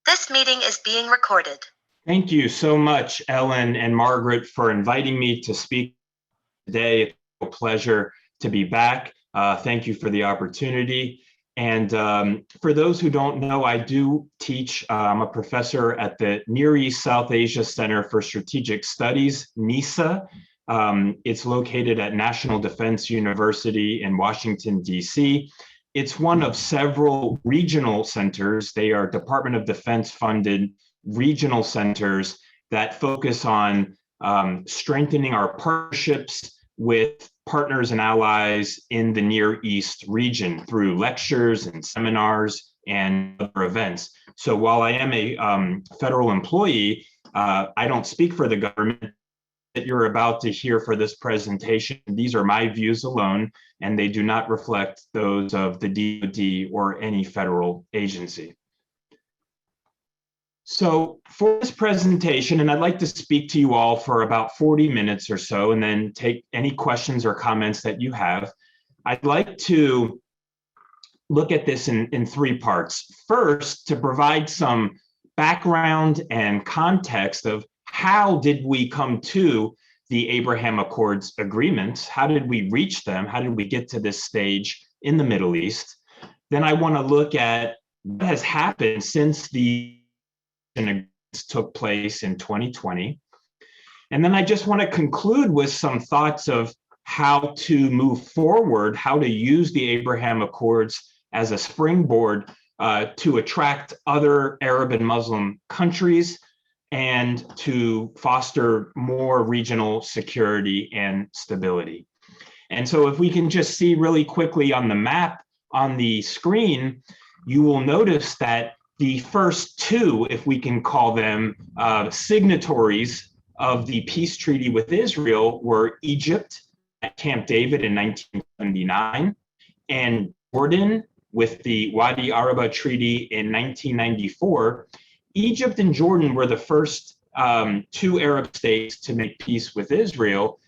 This meeting is being recorded. Thank you so much, Ellen and Margaret, for inviting me to speak today. It's a pleasure to be back. Thank you for the opportunity. And for those who don't know, I do teach. I'm a professor at the Near East South Asia Center for Strategic Studies, NESA. It's located at National Defense University in Washington, D.C. It's one of several regional centers. They are Department of Defense funded regional centers that focus on strengthening our partnerships with partners and allies in the Near East region through lectures and seminars and other events. So while I am a federal employee, I don't speak for the government that you're about to hear for this presentation. These are my views alone, and they do not reflect those of the DoD or any federal agency. So for this presentation, and I'd like to speak to you all for about 40 minutes or so, and then take any questions or comments that you have. I'd like to look at this in three parts. First, to provide some background and context of how did we come to the Abraham Accords agreements? How did we reach them? How did we get to this stage in the Middle East? Then I want to look at what has happened since the agreements took place in 2020. And then I just want to conclude with some thoughts of how to move forward, how to use the Abraham Accords as a springboard to attract other Arab and Muslim countries and to foster more regional security and stability. And so if we can just see really quickly on the map on the screen, you will notice that the first two, if we can call them signatories of the peace treaty with Israel, were Egypt at Camp David in 1979 and Jordan with the Wadi Araba Treaty in 1994. Egypt and Jordan were the first two Arab states to make peace with Israel.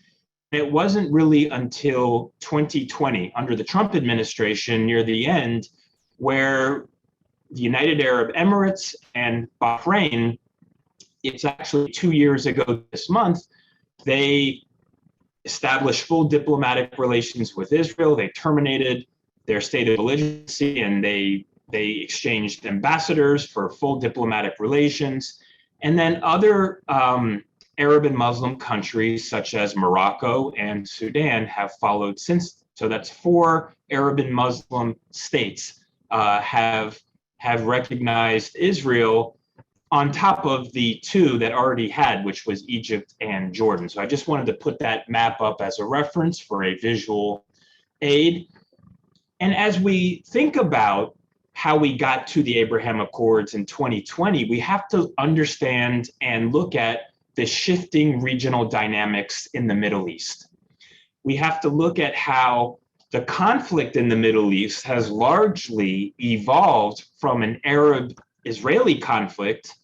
It wasn't really until 2020, under the Trump administration near the end, where the United Arab Emirates and Bahrain, it's actually 2 years ago this month, they established full diplomatic relations with Israel. They terminated their state of belligerency and they exchanged ambassadors for full diplomatic relations. And then other Arab and Muslim countries such as Morocco and Sudan have followed since. So that's 4 Arab and Muslim states have recognized Israel on top of the 2 that already had, which was Egypt and Jordan. So I just wanted to put that map up as a reference for a visual aid. And as we think about how we got to the Abraham Accords in 2020, we have to understand and look at the shifting regional dynamics in the Middle East. We have to look at how the conflict in the Middle East has largely evolved from an Arab-Israeli conflict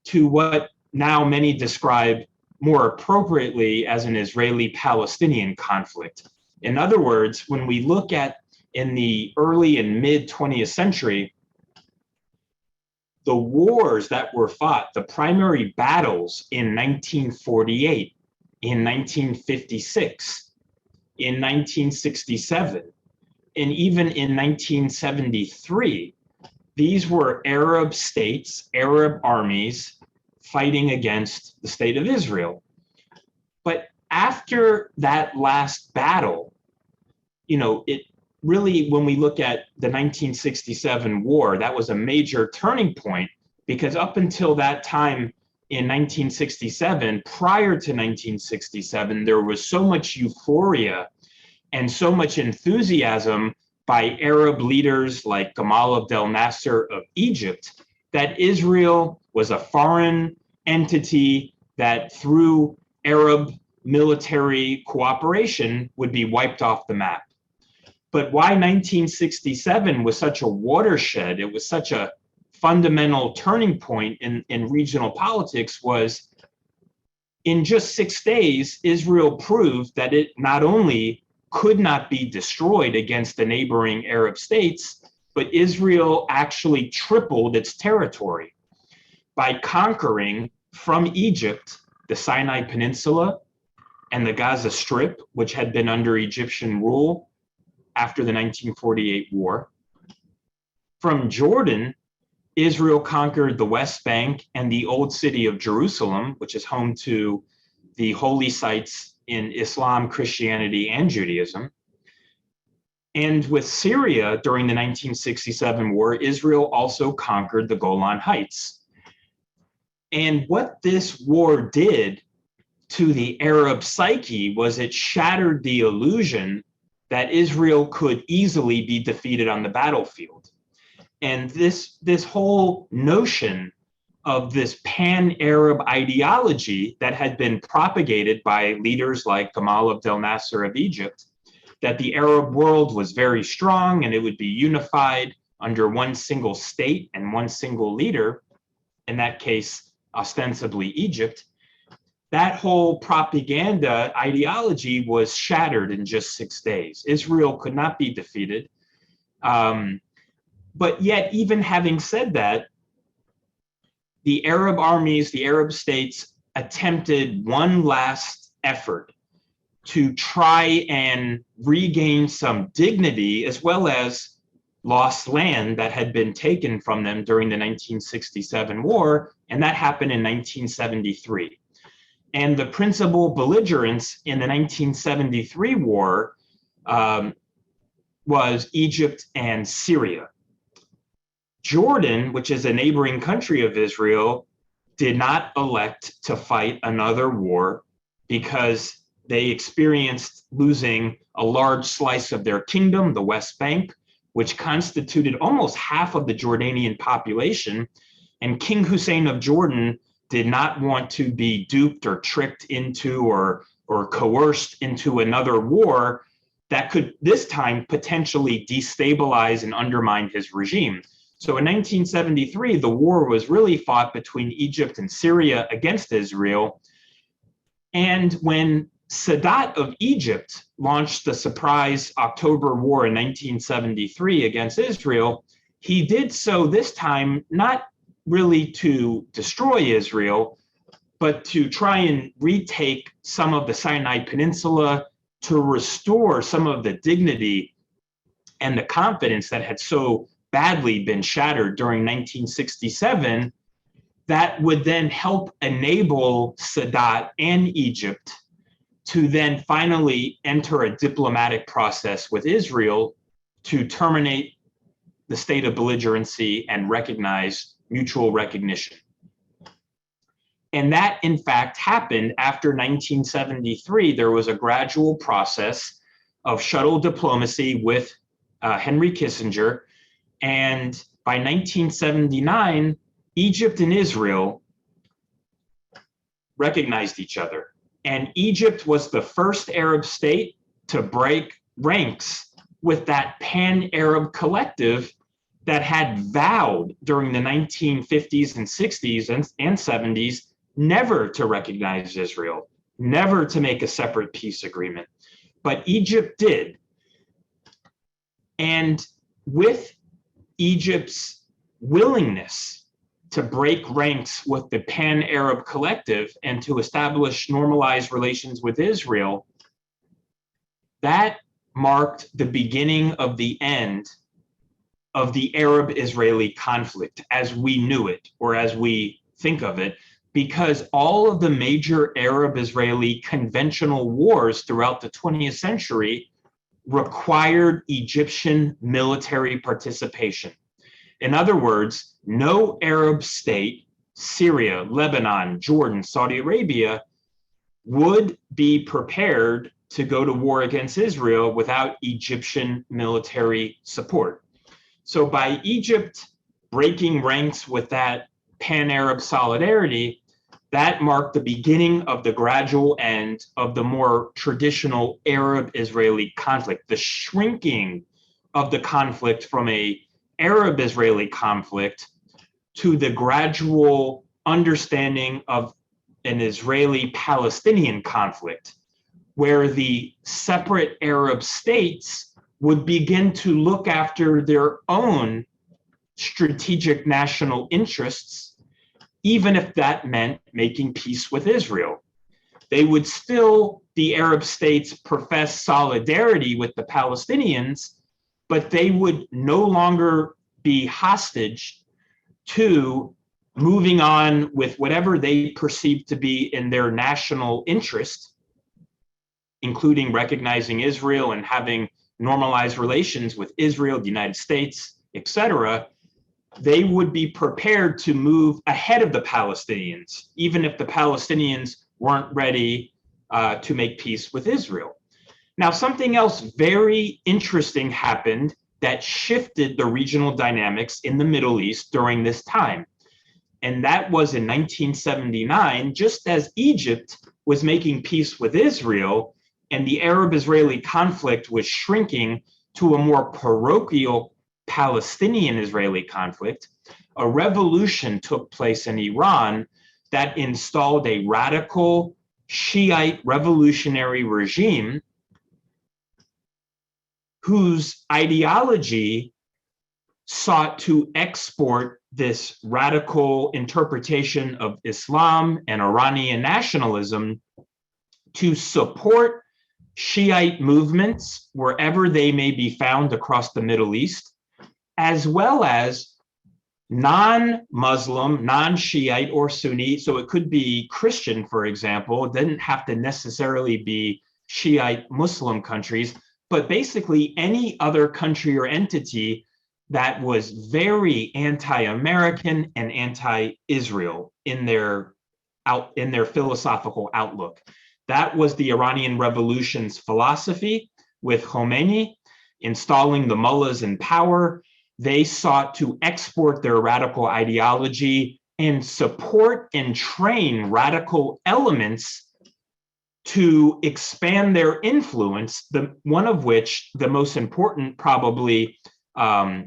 to what now many describe more appropriately as an Israeli-Palestinian conflict. In other words, when we look at in the early and mid 20th century, the wars that were fought, the primary battles in 1948, in 1956, in 1967, and even in 1973, these were Arab states, Arab armies fighting against the state of Israel. But after that last battle, it really, when we look at the 1967 war, that was a major turning point, because up until that time in 1967, prior to 1967, there was so much euphoria and so much enthusiasm by Arab leaders like Gamal Abdel Nasser of Egypt that Israel was a foreign entity that through Arab military cooperation would be wiped off the map. But why 1967 was such a watershed, it was such a fundamental turning point in regional politics, was in just 6 days, Israel proved that it not only could not be destroyed against the neighboring Arab states, but Israel actually tripled its territory. by conquering from Egypt the Sinai Peninsula and the Gaza Strip, which had been under Egyptian rule after the 1948 war. From Jordan, Israel conquered the West Bank and the old city of Jerusalem, which is home to the holy sites in Islam, Christianity, and Judaism. And with Syria during the 1967 war, Israel also conquered the Golan Heights. And what this war did to the Arab psyche was it shattered the illusion that Israel could easily be defeated on the battlefield. And this whole notion of this pan-Arab ideology that had been propagated by leaders like Gamal Abdel Nasser of Egypt, that the Arab world was very strong and it would be unified under one single state and one single leader, in that case, ostensibly Egypt, that whole propaganda ideology was shattered in just 6 days. Israel could not be defeated. But yet, even having said that, the Arab armies, the Arab states attempted one last effort to try and regain some dignity as well as lost land that had been taken from them during the 1967 war, and that happened in 1973. And the principal belligerents in the 1973 war was Egypt and Syria. Jordan, which is a neighboring country of Israel, did not elect to fight another war because they experienced losing a large slice of their kingdom, the West Bank, which constituted almost half of the Jordanian population. And King Hussein of Jordan did not want to be duped or tricked into or coerced into another war that could this time potentially destabilize and undermine his regime. So in 1973, the war was really fought between Egypt and Syria against Israel. And when Sadat of Egypt launched the surprise October War in 1973 against Israel, he did so this time not really to destroy Israel, but to try and retake some of the Sinai Peninsula, to restore some of the dignity and the confidence that had so badly been shattered during 1967, that would then help enable Sadat and Egypt to then finally enter a diplomatic process with Israel to terminate the state of belligerency and recognize mutual recognition. And that, in fact, happened after 1973. There was a gradual process of shuttle diplomacy with Henry Kissinger. And by 1979, Egypt and Israel recognized each other. And Egypt was the first Arab state to break ranks with that pan-Arab collective that had vowed during the 1950s and 60s and 70s never to recognize Israel, never to make a separate peace agreement. But Egypt did. And with Egypt's willingness to break ranks with the pan-Arab collective and to establish normalized relations with Israel, that marked the beginning of the end of the Arab-Israeli conflict as we knew it, or as we think of it, because all of the major Arab-Israeli conventional wars throughout the 20th century required Egyptian military participation. In other words, no Arab state, Syria, Lebanon, Jordan, Saudi Arabia, would be prepared to go to war against Israel without Egyptian military support. So by Egypt breaking ranks with that pan-Arab solidarity, that marked the beginning of the gradual end of the more traditional Arab-Israeli conflict, the shrinking of the conflict from a Arab-Israeli conflict to the gradual understanding of an Israeli-Palestinian conflict, where the separate Arab states would begin to look after their own strategic national interests even if that meant making peace with Israel. They would still, the Arab states, profess solidarity with the Palestinians, but they would no longer be hostage to moving on with whatever they perceived to be in their national interest, including recognizing Israel and having normalized relations with Israel, the United States, etc. They would be prepared to move ahead of the Palestinians, even if the Palestinians weren't ready to make peace with Israel. Now, something else very interesting happened that shifted the regional dynamics in the Middle East during this time. And that was in 1979, just as Egypt was making peace with Israel and the Arab-Israeli conflict was shrinking to a more parochial Palestinian-Israeli conflict, a revolution took place in Iran that installed a radical Shiite revolutionary regime whose ideology sought to export this radical interpretation of Islam and Iranian nationalism to support Shiite movements wherever they may be found across the Middle East, as well as non-Muslim, non-Shiite or Sunni, so it could be Christian, for example. It didn't have to necessarily be Shiite Muslim countries, but basically any other country or entity that was very anti-American and anti-Israel in their philosophical outlook. That was the Iranian Revolution's philosophy, with Khomeini installing the mullahs in power. They sought to export their radical ideology and support and train radical elements to expand their influence, one of which, the most important probably,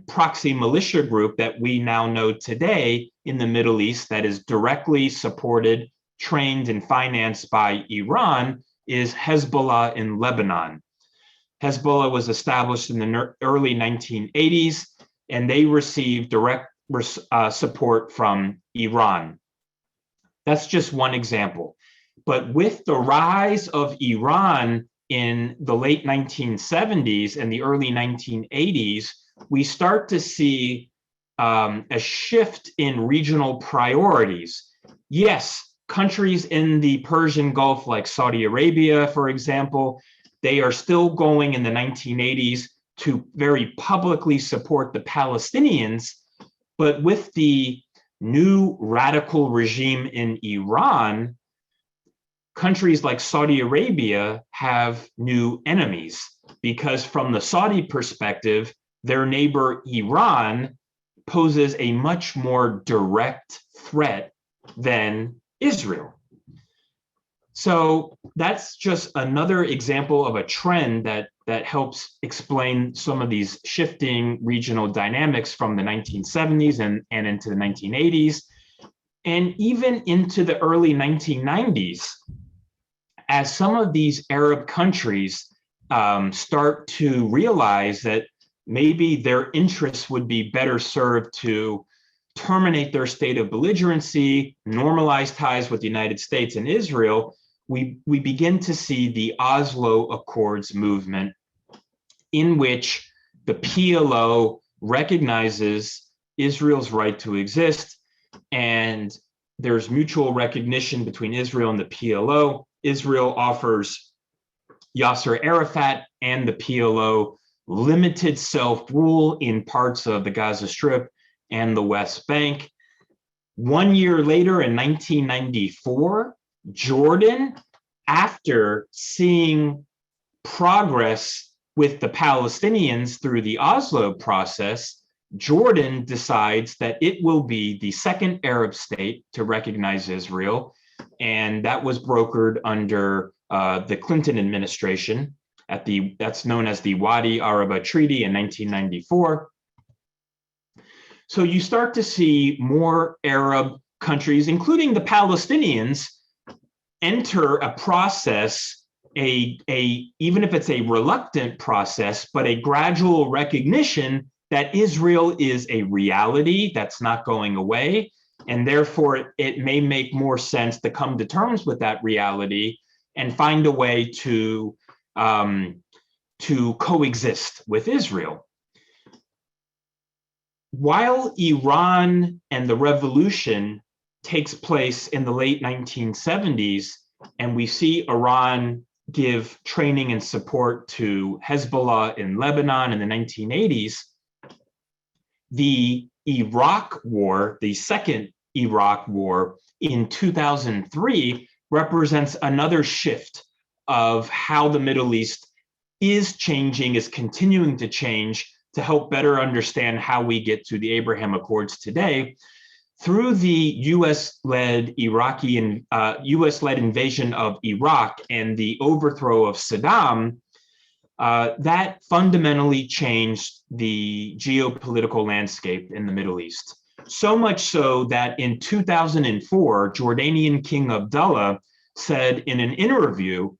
proxy militia group that we now know today in the Middle East that is directly supported, trained, and financed by Iran is Hezbollah in Lebanon. Hezbollah was established in the early 1980s, and they received direct support from Iran. That's just one example. But with the rise of Iran in the late 1970s and the early 1980s, we start to see a shift in regional priorities. Yes, countries in the Persian Gulf, like Saudi Arabia, for example, they are still going in the 1980s to very publicly support the Palestinians. But with the new radical regime in Iran, countries like Saudi Arabia have new enemies, because from the Saudi perspective, their neighbor Iran poses a much more direct threat than Israel. So that's just another example of a trend that helps explain some of these shifting regional dynamics from the 1970s and into the 1980s, and even into the early 1990s, as some of these Arab countries start to realize that maybe their interests would be better served to terminate their state of belligerency, normalize ties with the United States and Israel. We begin to see the Oslo Accords movement, in which the PLO recognizes Israel's right to exist, and there's mutual recognition between Israel and the PLO. Israel offers Yasser Arafat and the PLO limited self-rule in parts of the Gaza Strip and the West Bank. 1 year later, in 1994, Jordan, after seeing progress with the Palestinians through the Oslo process, Jordan decides that it will be the second Arab state to recognize Israel, and that was brokered under the Clinton administration that's known as the Wadi Araba Treaty in 1994. So you start to see more Arab countries, including the Palestinians, enter a process, even if it's a reluctant process, but a gradual recognition that Israel is a reality that's not going away, And therefore, it may make more sense to come to terms with that reality and find a way to coexist with Israel. While Iran and the revolution takes place in the late 1970s, and we see Iran give training and support to Hezbollah in Lebanon in the 1980s, the Iraq War, the second Iraq War in 2003, represents another shift of how the Middle East is changing, is continuing to change, to help better understand how we get to the Abraham Accords today. Through the U.S.-led U.S.-led invasion of Iraq and the overthrow of Saddam, that fundamentally changed the geopolitical landscape in the Middle East. So much so that in 2004, Jordanian King Abdullah said in an interview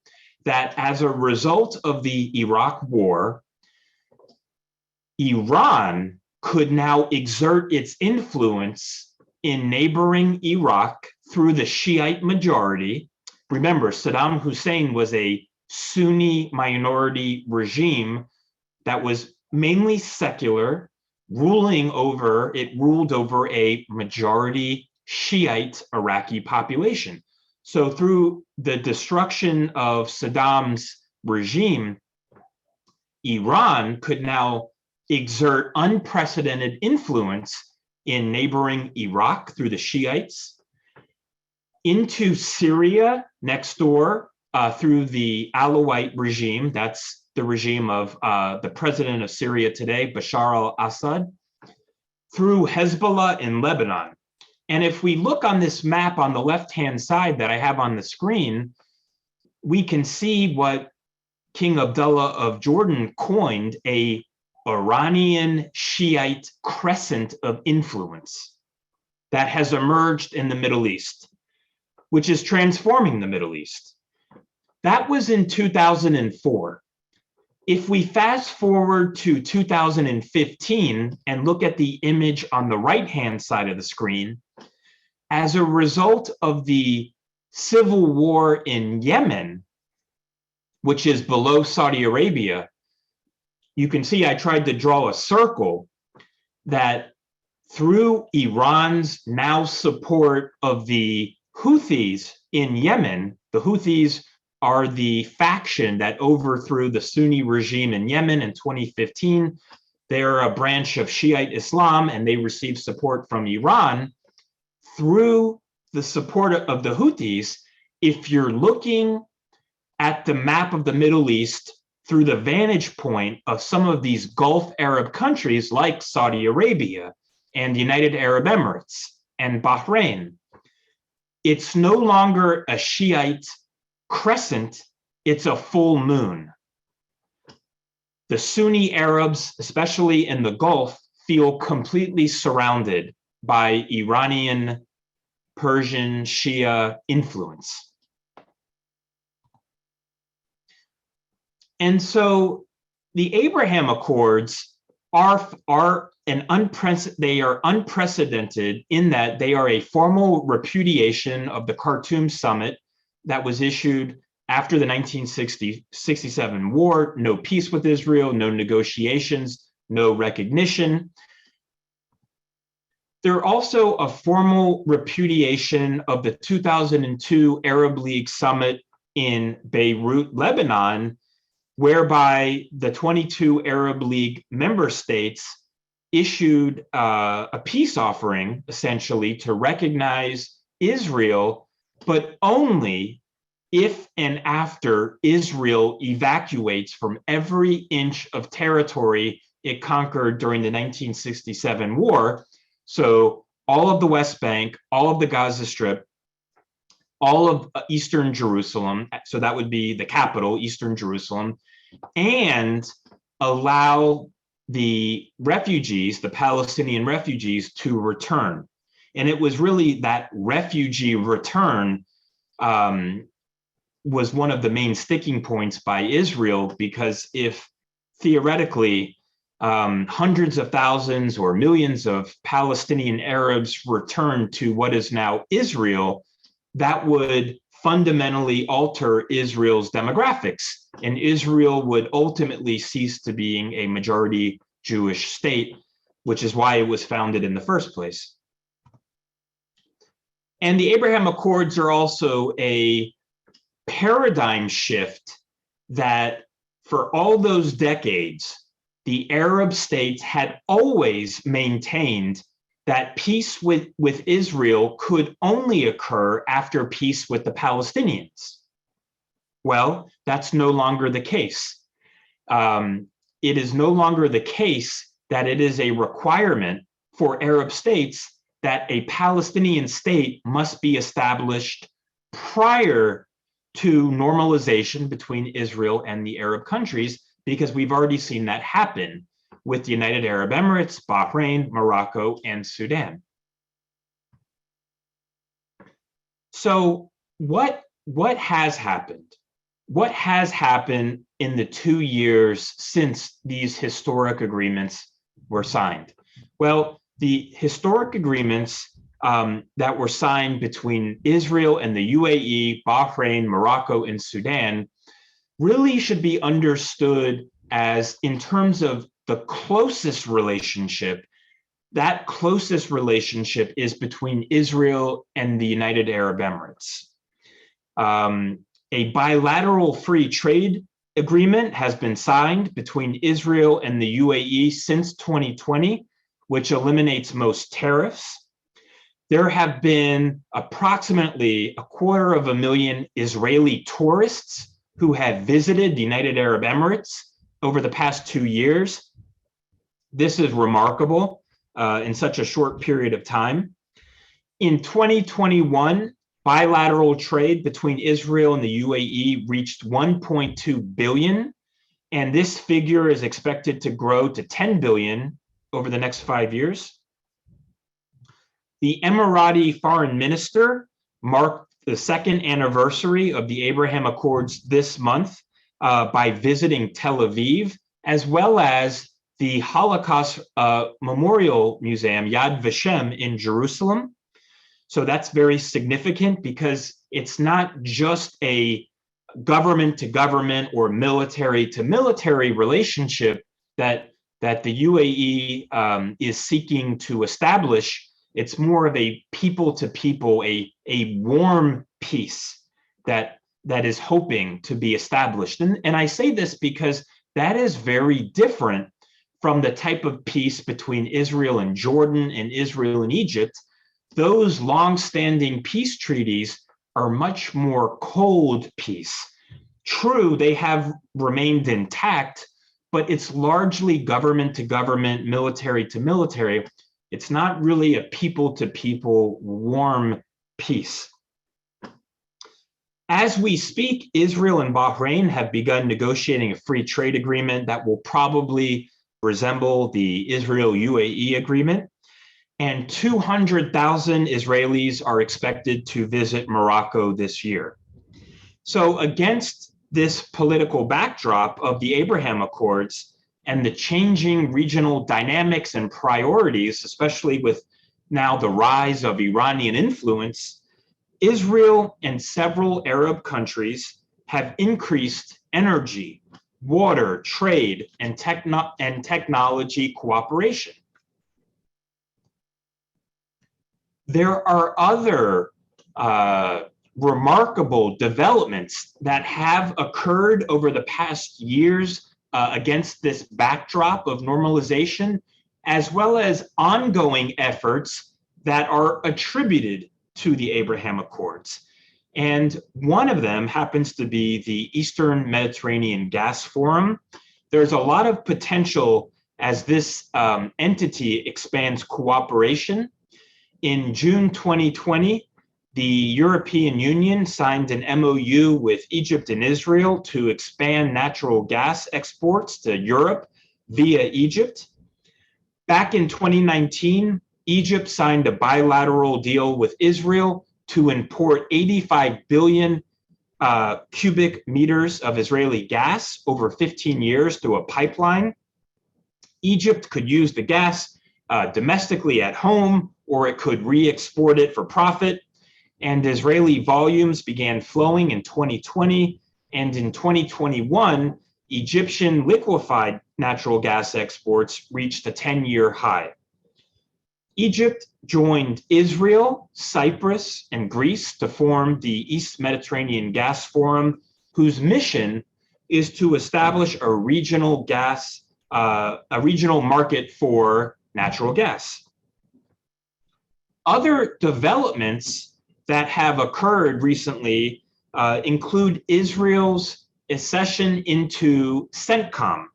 that as a result of the Iraq War, Iran could now exert its influence in neighboring Iraq through the Shiite majority. Remember, Saddam Hussein was a Sunni minority regime that was mainly secular, ruled over a majority Shiite Iraqi population. So through the destruction of Saddam's regime, Iran could now exert unprecedented influence in neighboring Iraq through the Shiites, into Syria next door through the Alawite regime. That's the regime of the president of Syria today, Bashar al-Assad, through Hezbollah in Lebanon. And if we look on this map on the left-hand side that I have on the screen, we can see what King Abdullah of Jordan coined a Iranian Shiite crescent of influence that has emerged in the Middle East, which is transforming the Middle East. That was in 2004. If we fast forward to 2015 and look at the image on the right-hand side of the screen, as a result of the civil war in Yemen, which is below Saudi Arabia, you can see I tried to draw a circle that through Iran's now support of the Houthis in Yemen, the Houthis are the faction that overthrew the Sunni regime in Yemen in 2015. They're a branch of Shiite Islam, and they received support from Iran. Through the support of the Houthis, if you're looking at the map of the Middle East through the vantage point of some of these Gulf Arab countries like Saudi Arabia and the United Arab Emirates and Bahrain, it's no longer a Shiite crescent, it's a full moon. The Sunni Arabs, especially in the Gulf, feel completely surrounded by Iranian, Persian, Shia influence. And so the Abraham Accords are unprecedented in that they are a formal repudiation of the Khartoum Summit that was issued after the 1967 war. No peace with Israel, no negotiations, no recognition. They're also a formal repudiation of the 2002 Arab League Summit in Beirut, Lebanon, whereby the 22 Arab League member states issued a peace offering, essentially, to recognize Israel, but only if and after Israel evacuates from every inch of territory it conquered during the 1967 war. So all of the West Bank, all of the Gaza Strip, all of Eastern Jerusalem, so that would be the capital, Eastern Jerusalem, and allow the refugees, the Palestinian refugees, to return. And it was really that refugee return was one of the main sticking points by Israel, because if theoretically hundreds of thousands or millions of Palestinian Arabs return to what is now Israel, that would fundamentally alter Israel's demographics, and Israel would ultimately cease to being a majority Jewish state, which is why it was founded in the first place. And the Abraham Accords are also a paradigm shift that for all those decades, the Arab states had always maintained that peace with Israel could only occur after peace with the Palestinians. Well, that's no longer the case. It is no longer the case that it is a requirement for Arab states that a Palestinian state must be established prior to normalization between Israel and the Arab countries, because we've already seen that happen with the United Arab Emirates, Bahrain, Morocco, and Sudan. So what has happened? What has happened in the 2 years since these historic agreements were signed? Well, the historic agreements that were signed between Israel and the UAE, Bahrain, Morocco, and Sudan really should be understood as, in terms of the closest relationship, that closest relationship is between Israel and the United Arab Emirates. A bilateral free trade agreement has been signed between Israel and the UAE since 2020, which eliminates most tariffs. There have been approximately 250,000 Israeli tourists who have visited the United Arab Emirates over the past 2 years. This is remarkable in such a short period of time. In 2021, bilateral trade between Israel and the UAE reached 1.2 billion, and this figure is expected to grow to 10 billion over the next 5 years. The Emirati foreign minister marked the second anniversary of the Abraham Accords this month by visiting Tel Aviv, as well as the Holocaust Memorial Museum, Yad Vashem, in Jerusalem. So that's very significant because it's not just a government to government or military to military relationship that the UAE is seeking to establish. It's more of a people to people, a warm peace that is hoping to be established. And I say this because that is very different from the type of peace between Israel and Jordan and Israel and Egypt. Those long-standing peace treaties are much more cold peace. True, they have remained intact, but it's largely government to government, military to military. It's not really a people to people warm peace. As we speak, Israel and Bahrain have begun negotiating a free trade agreement that will probably resemble the Israel-UAE agreement. And 200,000 Israelis are expected to visit Morocco this year. So against this political backdrop of the Abraham Accords and the changing regional dynamics and priorities, especially with now the rise of Iranian influence, Israel and several Arab countries have increased energy, water, trade, and technology cooperation. There are other remarkable developments that have occurred over the past years against this backdrop of normalization, as well as ongoing efforts that are attributed to the Abraham Accords. And one of them happens to be the Eastern Mediterranean Gas Forum. There's a lot of potential as this entity expands cooperation. In June 2020, the European Union signed an MOU with Egypt and Israel to expand natural gas exports to Europe via Egypt. Back in 2019, Egypt signed a bilateral deal with Israel to import 85 billion cubic meters of Israeli gas over 15 years through a pipeline. Egypt could use the gas domestically at home, or it could re-export it for profit. And Israeli volumes began flowing in 2020. And in 2021, Egyptian liquefied natural gas exports reached a 10-year high. Egypt joined Israel, Cyprus, and Greece to form the East Mediterranean Gas Forum, whose mission is to establish a regional market for natural gas. Other developments that have occurred recently include Israel's accession into CENTCOM.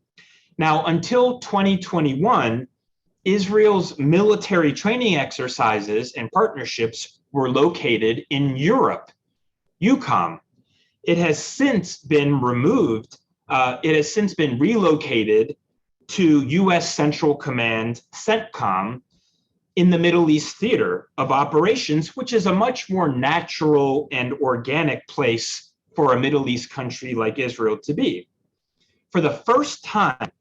Now, until 2021, Israel's military training exercises and partnerships were located in Europe, EUCOM. It has since been removed. It has since been relocated to U.S. Central Command, CENTCOM, in the Middle East Theater of Operations, which is a much more natural and organic place for a Middle East country like Israel to be. For the first time,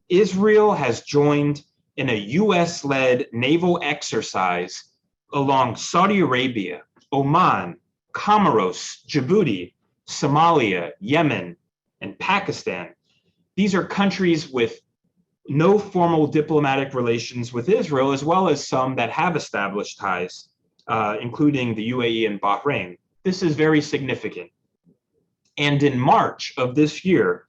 Israel has joined in a US-led naval exercise along Saudi Arabia, Oman, Comoros, Djibouti, Somalia, Yemen, and Pakistan. These are countries with no formal diplomatic relations with Israel, as well as some that have established ties, including the UAE and Bahrain. This is very significant. And in March of this year,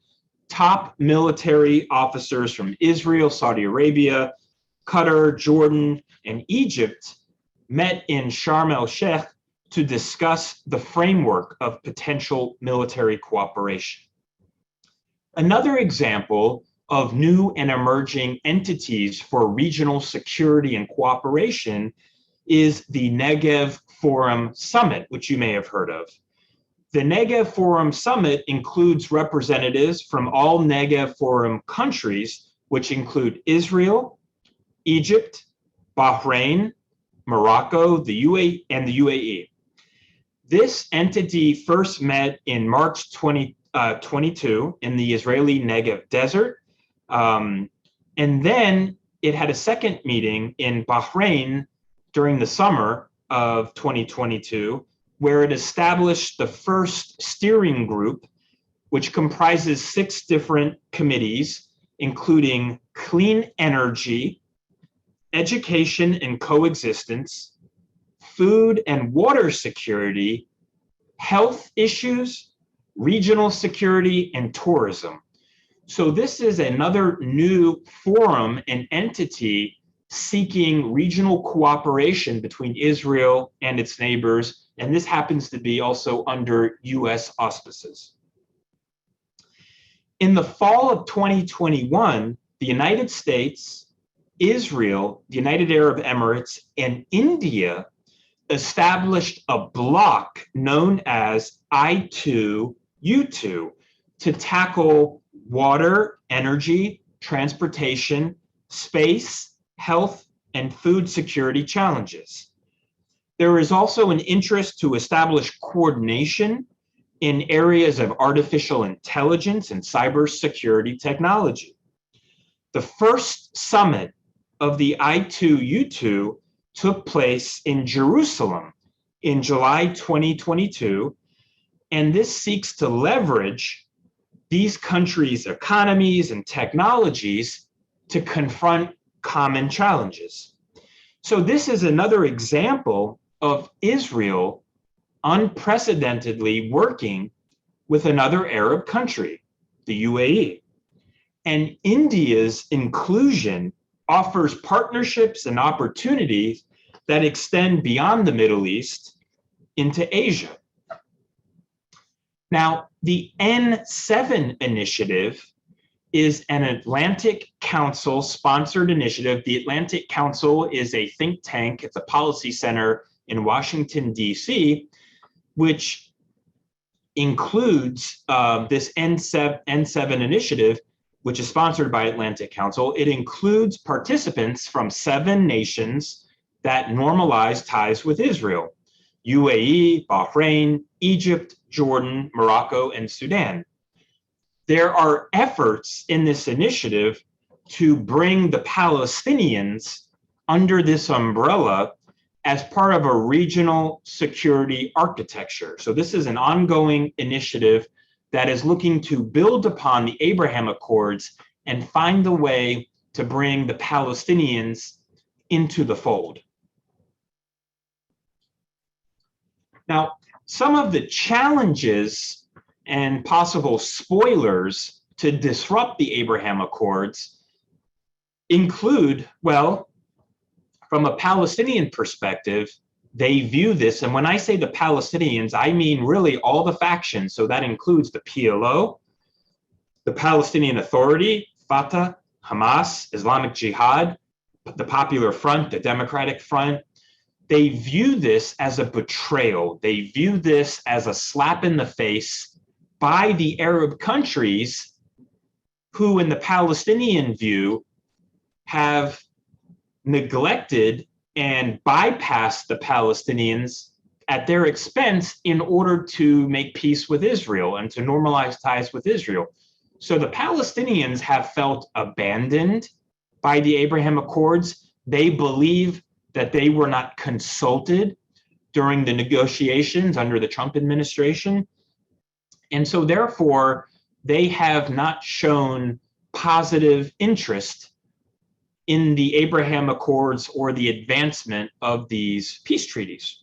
top military officers from Israel, Saudi Arabia, Qatar, Jordan, and Egypt met in Sharm el-Sheikh to discuss the framework of potential military cooperation. Another example of new and emerging entities for regional security and cooperation is the Negev Forum Summit, which you may have heard of. The Negev Forum Summit includes representatives from all Negev Forum countries, which include Israel, Egypt, Bahrain, Morocco, the UAE, and the UAE. This entity first met in March 2022 in the Israeli Negev Desert, and then it had a second meeting in Bahrain during the summer of 2022, where it established the first steering group, which comprises 6 different committees, including clean energy, education and coexistence, food and water security, health issues, regional security, and tourism. So this is another new forum and entity seeking regional cooperation between Israel and its neighbors, and this happens to be also under US auspices. In the fall of 2021, the United States, Israel, the United Arab Emirates, and India established a bloc known as I2U2 to tackle water, energy, transportation, space, health, and food security challenges. There is also an interest to establish coordination in areas of artificial intelligence and cybersecurity technology. The first summit of the I2U2 took place in Jerusalem in July 2022, and this seeks to leverage these countries' economies and technologies to confront common challenges. So this is another example of Israel unprecedentedly working with another Arab country, the UAE. And India's inclusion offers partnerships and opportunities that extend beyond the Middle East into Asia. Now, the N7 initiative is an Atlantic Council sponsored initiative. The Atlantic Council is a think tank. It's a policy center in Washington, D.C., which includes this N7 initiative, which is sponsored by Atlantic Council. It includes participants from 7 nations that normalize ties with Israel: UAE, Bahrain, Egypt, Jordan, Morocco, and Sudan. There are efforts in this initiative to bring the Palestinians under this umbrella as part of a regional security architecture. So this is an ongoing initiative that is looking to build upon the Abraham Accords and find a way to bring the Palestinians into the fold. Now, some of the challenges and possible spoilers to disrupt the Abraham Accords include, well, from a Palestinian perspective, they view this, and when I say the Palestinians, I mean really all the factions. So that includes the PLO, the Palestinian Authority, Fatah, Hamas, Islamic Jihad, the Popular Front, the Democratic Front. They view this as a betrayal. They view this as a slap in the face by the Arab countries who, in the Palestinian view, have neglected and bypassed the Palestinians at their expense in order to make peace with Israel and to normalize ties with Israel. So the Palestinians have felt abandoned by the Abraham Accords. They believe that they were not consulted during the negotiations under the Trump administration. And so therefore, they have not shown positive interest in the Abraham Accords or the advancement of these peace treaties.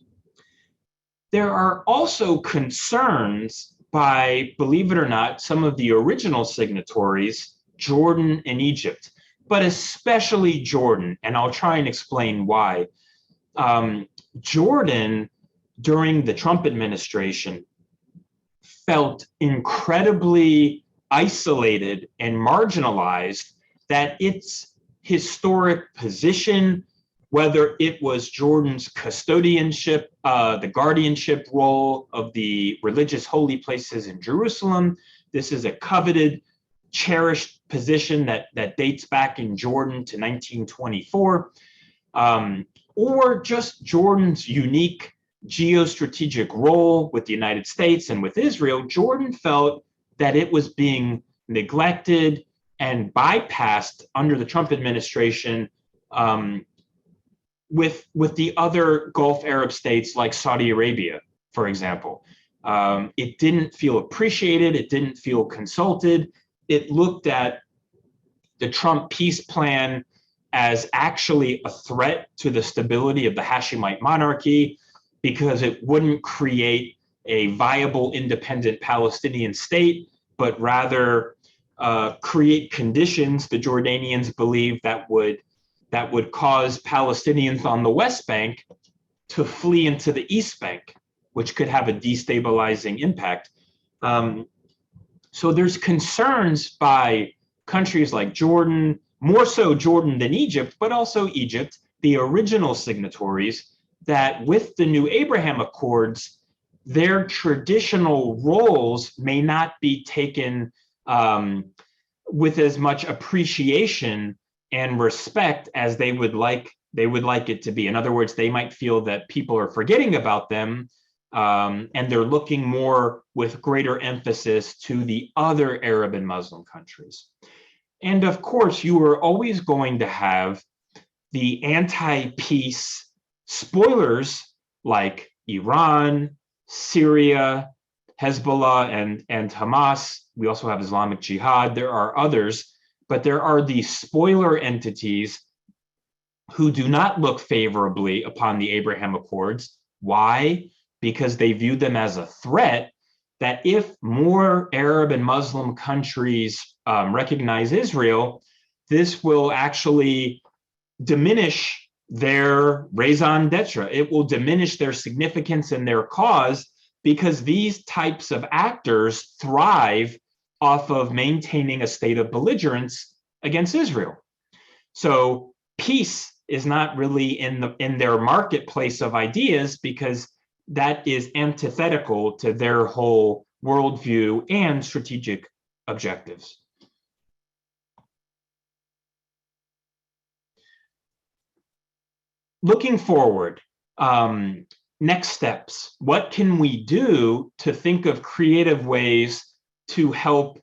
There are also concerns by, believe it or not, some of the original signatories, Jordan and Egypt, but especially Jordan, and I'll try and explain why. Jordan, during the Trump administration, felt incredibly isolated and marginalized, that its historic position, whether it was Jordan's custodianship, the guardianship role of the religious holy places in Jerusalem. This is a coveted, cherished position that dates back in Jordan to 1924, or just Jordan's unique geostrategic role with the United States and with Israel. Jordan felt that it was being neglected and bypassed under the Trump administration with the other Gulf Arab states like Saudi Arabia, for example. It didn't feel appreciated. It didn't feel consulted. It looked at the Trump peace plan as actually a threat to the stability of the Hashemite monarchy, because it wouldn't create a viable independent Palestinian state, but rather create conditions, the Jordanians believe, that would cause Palestinians on the West Bank to flee into the East Bank, which could have a destabilizing impact. So there's concerns by countries like Jordan, more so Jordan than Egypt, but also Egypt, the original signatories, that with the new Abraham Accords, their traditional roles may not be taken with as much appreciation and respect as they would like it to be. In other words, they might feel that people are forgetting about them, and they're looking more with greater emphasis to the other Arab and Muslim countries. And of course, you are always going to have the anti-peace spoilers like Iran, Syria, Hezbollah, and Hamas. We also have Islamic Jihad. There are others, but there are these spoiler entities who do not look favorably upon the Abraham Accords. Why? Because they view them as a threat, that if more Arab and Muslim countries recognize Israel, this will actually diminish their raison d'etre. It will diminish their significance and their cause, because these types of actors thrive off of maintaining a state of belligerence against Israel. So peace is not really in their marketplace of ideas, because that is antithetical to their whole worldview and strategic objectives. Looking forward, next steps. What can we do to think of creative ways to help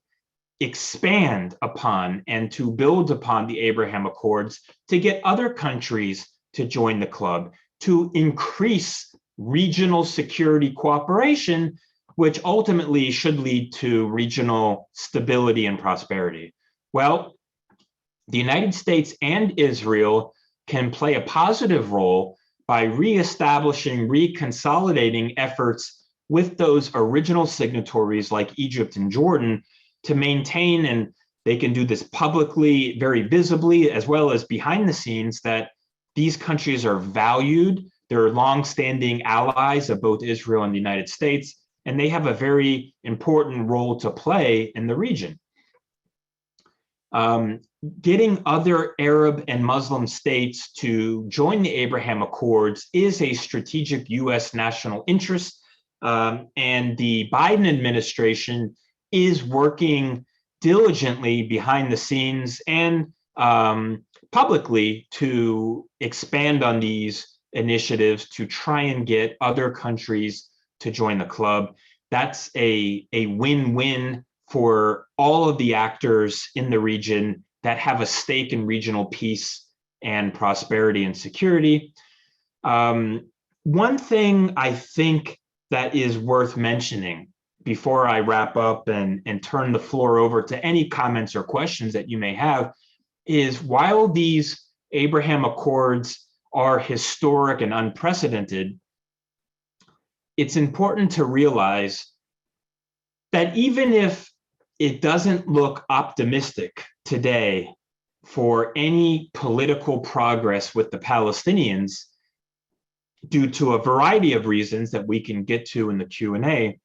expand upon and to build upon the Abraham Accords to get other countries to join the club, to increase regional security cooperation, which ultimately should lead to regional stability and prosperity. Well, the United States and Israel can play a positive role by reestablishing, reconsolidating efforts with those original signatories like Egypt and Jordan to maintain, and they can do this publicly, very visibly, as well as behind the scenes, that these countries are valued. They're longstanding allies of both Israel and the United States, and they have a very important role to play in the region. Getting other Arab and Muslim states to join the Abraham Accords is a strategic U.S. national interest, and the Biden administration is working diligently behind the scenes and publicly to expand on these initiatives to try and get other countries to join the club. That's a win-win for all of the actors in the region that have a stake in regional peace and prosperity and security. One thing I think that is worth mentioning before I wrap up and turn the floor over to any comments or questions that you may have is, while these Abraham Accords are historic and unprecedented, it's important to realize that even if it doesn't look optimistic today for any political progress with the Palestinians, due to a variety of reasons that we can get to in the Q&A,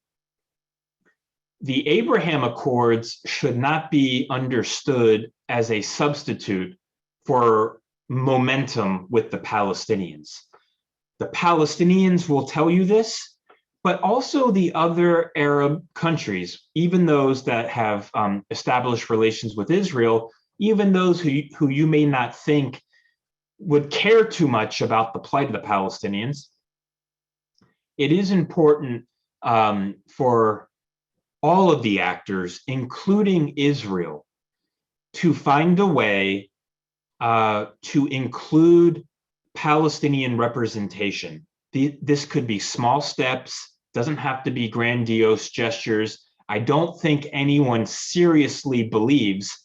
the Abraham Accords should not be understood as a substitute for momentum with the Palestinians. The Palestinians will tell you this, but also the other Arab countries, even those that have established relations with Israel, even those who you may not think would care too much about the plight of the Palestinians. It is important for all of the actors, including Israel, to find a way to include Palestinian representation. This could be small steps, doesn't have to be grandiose gestures. I don't think anyone seriously believes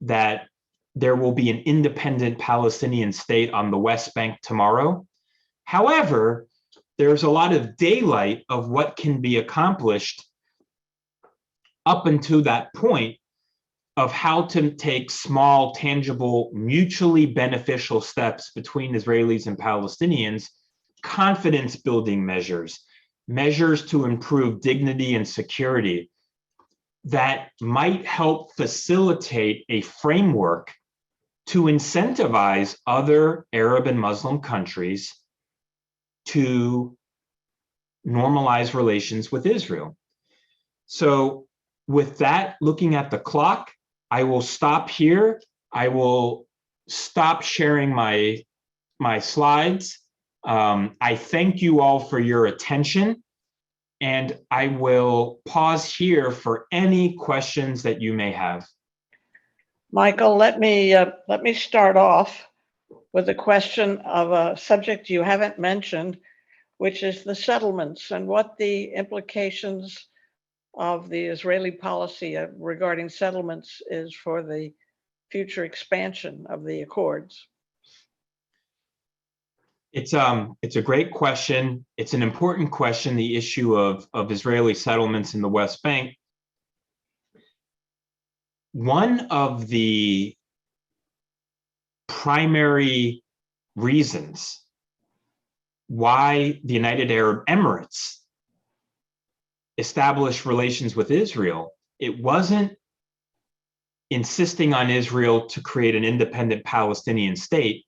that there will be an independent Palestinian state on the West Bank tomorrow. However, there's a lot of daylight of what can be accomplished up until that point of how to take small, tangible, mutually beneficial steps between Israelis and Palestinians, confidence-building measures, measures to improve dignity and security that might help facilitate a framework to incentivize other Arab and Muslim countries to normalize relations with Israel. So with that, looking at the clock, I will stop here. I will stop sharing my slides. I thank you all for your attention, and I will pause here for any questions that you may have. Michael, let me start off with a question of a subject you haven't mentioned, which is the settlements and what the implications of the Israeli policy regarding settlements is for the future expansion of the accords. It's a great question. It's an important question, the issue of Israeli settlements in the West Bank. One of the primary reasons why the United Arab Emirates established relations with Israel, it wasn't insisting on Israel to create an independent Palestinian state,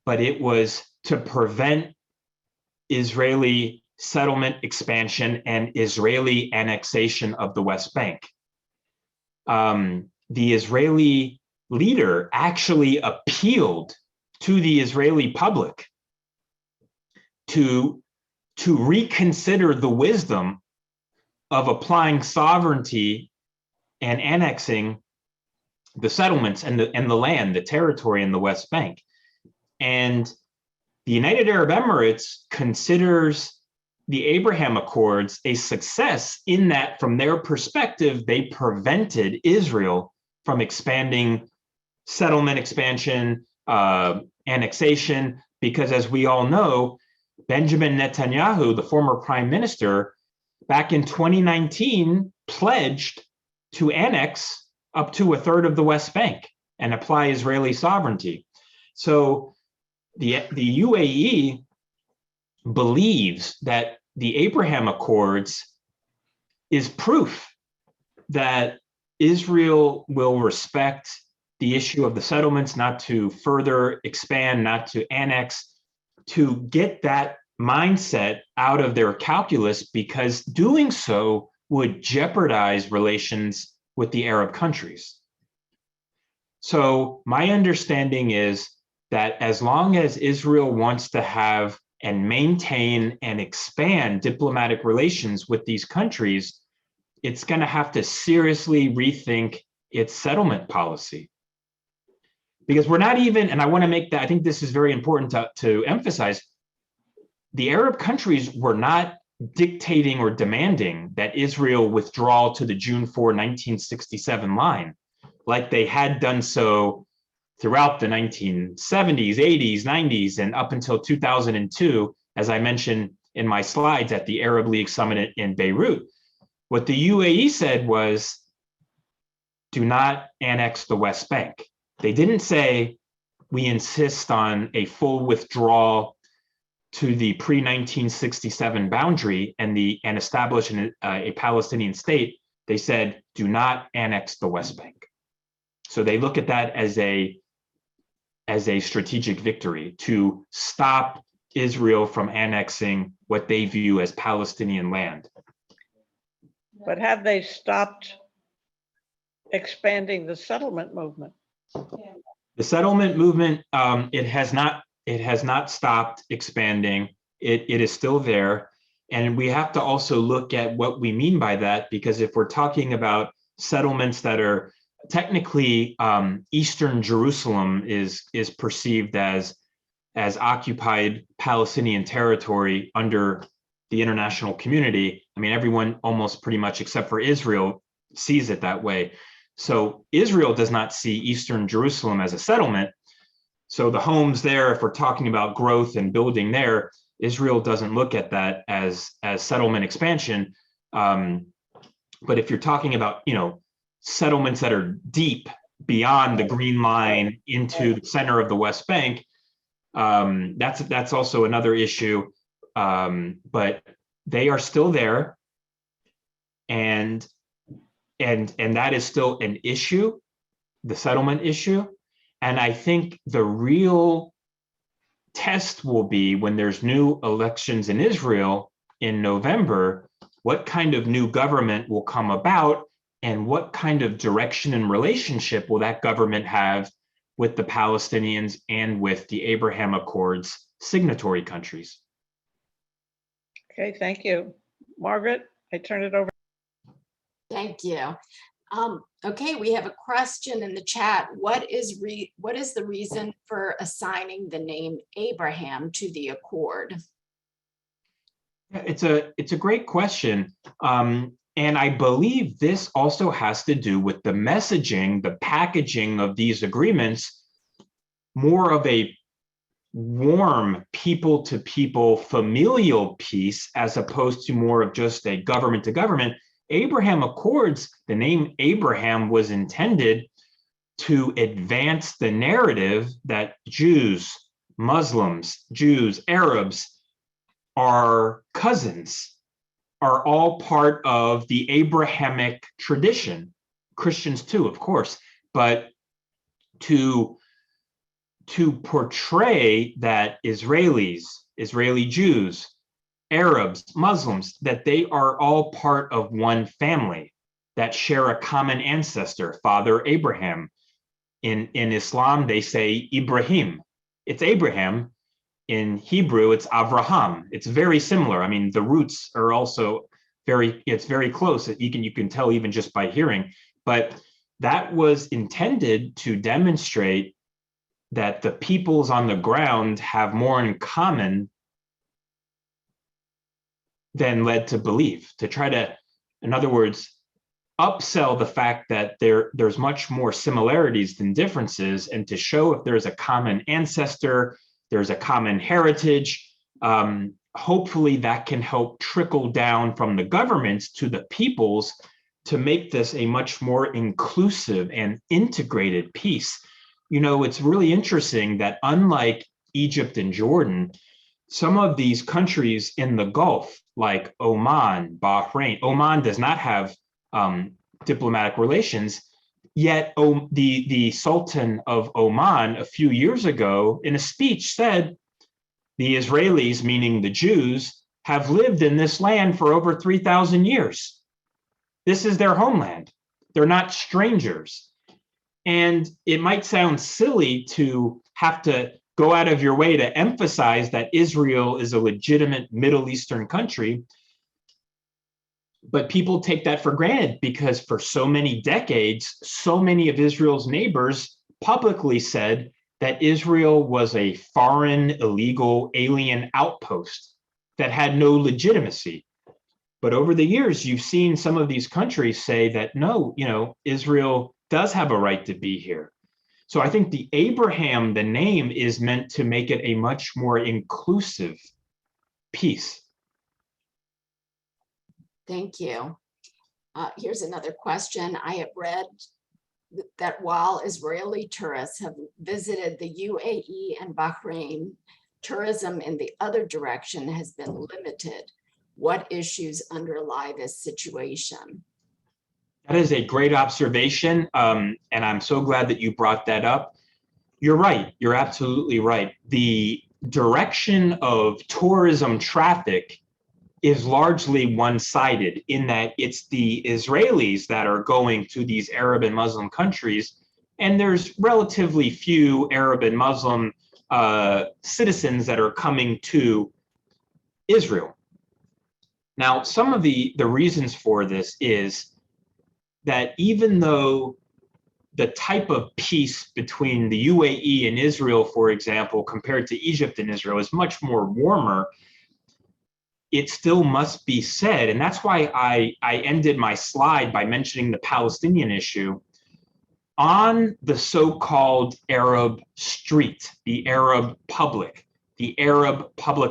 but it was to prevent Israeli settlement expansion and Israeli annexation of the West Bank. The Israeli leader actually appealed to the Israeli public to reconsider the wisdom of applying sovereignty and annexing the settlements and the land, the territory in the West Bank. And the United Arab Emirates considers the Abraham Accords a success in that, from their perspective, they prevented Israel from expanding settlement expansion, annexation, because as we all know, Benjamin Netanyahu, the former prime minister, back in 2019 pledged to annex up to a third of the West Bank and apply Israeli sovereignty. So the UAE believes that the Abraham Accords is proof that Israel will respect the issue of the settlements, not to further expand, not to annex, to get that mindset out of their calculus, because doing so would jeopardize relations with the Arab countries. So my understanding is that as long as Israel wants to have and maintain and expand diplomatic relations with these countries, it's going to have to seriously rethink its settlement policy. Because we're not even, and I want to make that, I think this is very important to emphasize, the Arab countries were not dictating or demanding that Israel withdraw to the June 4, 1967 line, like they had done so throughout the 1970s, 80s, 90s, and up until 2002, as I mentioned in my slides at the Arab League summit in Beirut. What the UAE said was, do not annex the West Bank. They didn't say, we insist on a full withdrawal to the pre-1967 boundary and establish a Palestinian state. They said, do not annex the West Bank. So they look at that as a strategic victory to stop Israel from annexing what they view as Palestinian land. But have they stopped expanding the settlement movement? The settlement movement, it has not stopped expanding. It is still there. And we have to also look at what we mean by that, because if we're talking about settlements that are technically, Eastern Jerusalem is perceived as occupied Palestinian territory under the international community. I mean, everyone almost pretty much except for Israel sees it that way. So Israel does not see Eastern Jerusalem as a settlement. So the homes there, if we're talking about growth and building there, Israel doesn't look at that as settlement expansion. But if you're talking about, settlements that are deep beyond the Green Line into the center of the West Bank, that's also another issue. But they are still there, and that is still an issue, the settlement issue. And I think the real test will be when there's new elections in Israel in November, what kind of new government will come about, and what kind of direction and relationship will that government have with the Palestinians and with the Abraham Accords signatory countries. Okay, thank you. Margaret, I turn it over. Thank you. Okay, we have a question in the chat. What is the reason for assigning the name Abraham to the accord? It's a great question. And I believe this also has to do with the messaging, the packaging of these agreements, more of a warm people-to-people familial peace, as opposed to more of just a government-to-government. Abraham Accords, the name Abraham was intended to advance the narrative that Jews, Muslims, Jews, Arabs are cousins, are all part of the Abrahamic tradition. Christians too, of course, but to portray that Israelis, Israeli Jews, Arabs, Muslims, that they are all part of one family that share a common ancestor, Father Abraham. In Islam, they say Ibrahim. It's Abraham. In Hebrew, it's Avraham. It's very similar. I mean, the roots are also it's very close. You can tell even just by hearing. But that was intended to demonstrate that the peoples on the ground have more in common than led to believe, to try to, in other words, upsell the fact that there's much more similarities than differences, and to show if there's a common ancestor, there's a common heritage. Hopefully that can help trickle down from the governments to the peoples to make this a much more inclusive and integrated peace. You know, it's really interesting that unlike Egypt and Jordan, some of these countries in the Gulf, like Oman, Bahrain, Oman does not have diplomatic relations, yet the Sultan of Oman a few years ago in a speech said the Israelis, meaning the Jews, have lived in this land for over 3,000 years. This is their homeland. They're not strangers. And it might sound silly to have to go out of your way to emphasize that Israel is a legitimate Middle Eastern country, but people take that for granted because for so many decades, so many of Israel's neighbors publicly said that Israel was a foreign, illegal, alien outpost that had no legitimacy. But over the years, you've seen some of these countries say that, no, you know, Israel does have a right to be here. So I think the Abraham, the name, is meant to make it a much more inclusive peace. Thank you. Here's another question. I have read that while Israeli tourists have visited the UAE and Bahrain, tourism in the other direction has been limited. What issues underlie this situation? That is a great observation, and I'm so glad that you brought that up. You're right. You're absolutely right. The direction of tourism traffic is largely one-sided in that it's the Israelis that are going to these Arab and Muslim countries, and there's relatively few Arab and Muslim citizens that are coming to Israel. Now, some of the reasons for this is that even though the type of peace between the UAE and Israel, for example, compared to Egypt and Israel is much more warmer, it still must be said, and that's why I ended my slide by mentioning the Palestinian issue, on the so-called Arab street, the Arab public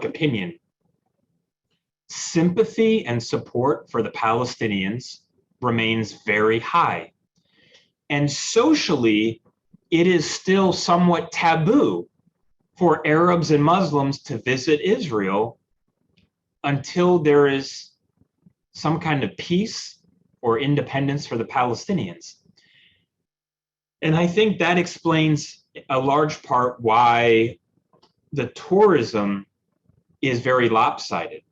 opinion, sympathy and support for the Palestinians remains very high. And socially, it is still somewhat taboo for Arabs and Muslims to visit Israel until there is some kind of peace or independence for the Palestinians. And I think that explains a large part why the tourism is very lopsided.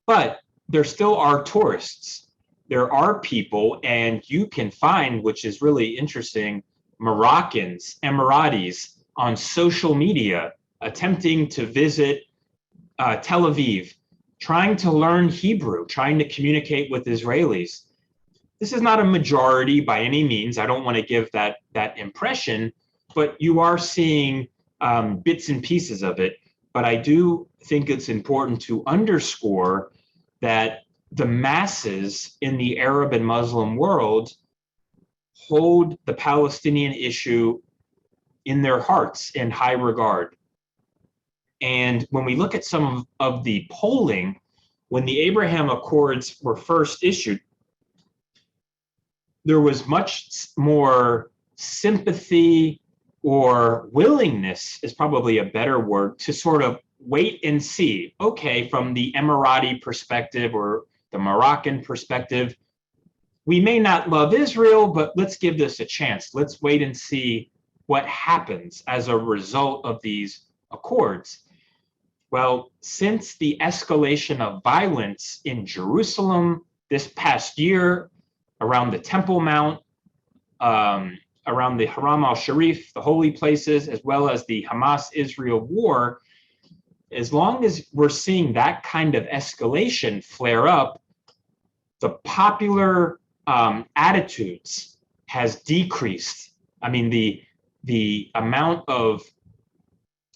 But there still are tourists. There are people, and you can find, which is really interesting, Moroccans, Emiratis on social media attempting to visit Tel Aviv, trying to learn Hebrew, trying to communicate with Israelis. This is not a majority by any means. I don't want to give that impression, but you are seeing bits and pieces of it. But I do think it's important to underscore that the masses in the Arab and Muslim world hold the Palestinian issue in their hearts in high regard. And when we look at some of the polling, when the Abraham Accords were first issued, there was much more sympathy or willingness, is probably a better word, to sort of wait and see. Okay, from the Emirati perspective or the Moroccan perspective, we may not love Israel, but let's give this a chance. Let's wait and see what happens as a result of these accords. Well, since the escalation of violence in Jerusalem this past year, around the Temple Mount, around the Haram al-Sharif, the holy places, as well as the Hamas-Israel war, as long as we're seeing that kind of escalation flare up, the popular attitudes has decreased. I mean, the amount of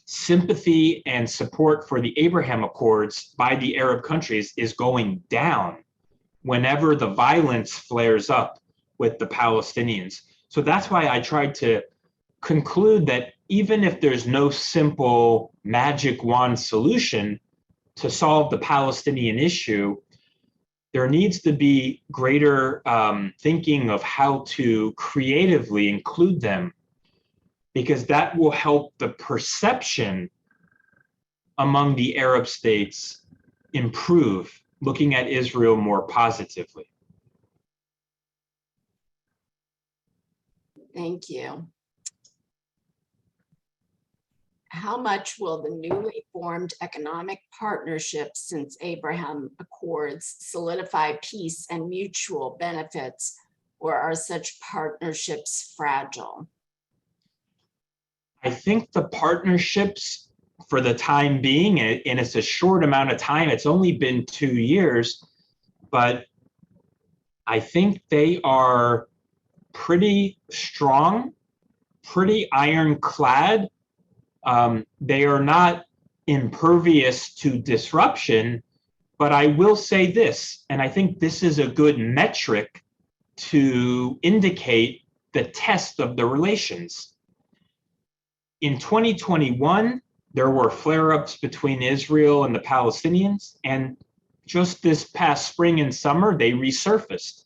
sympathy and support for the Abraham Accords by the Arab countries is going down whenever the violence flares up with the Palestinians. So that's why I tried to conclude that even if there's no simple magic wand solution to solve the Palestinian issue, there needs to be greater thinking of how to creatively include them, because that will help the perception among the Arab states improve, looking at Israel more positively. Thank you. How much will the newly formed economic partnerships since Abraham Accords solidify peace and mutual benefits, or are such partnerships fragile? I think the partnerships, for the time being, and it's a short amount of time, it's only been 2 years, but I think they are pretty strong, pretty ironclad. They are not impervious to disruption, but I will say this, and I think this is a good metric to indicate the test of the relations. In 2021, there were flare-ups between Israel and the Palestinians, and just this past spring and summer, they resurfaced.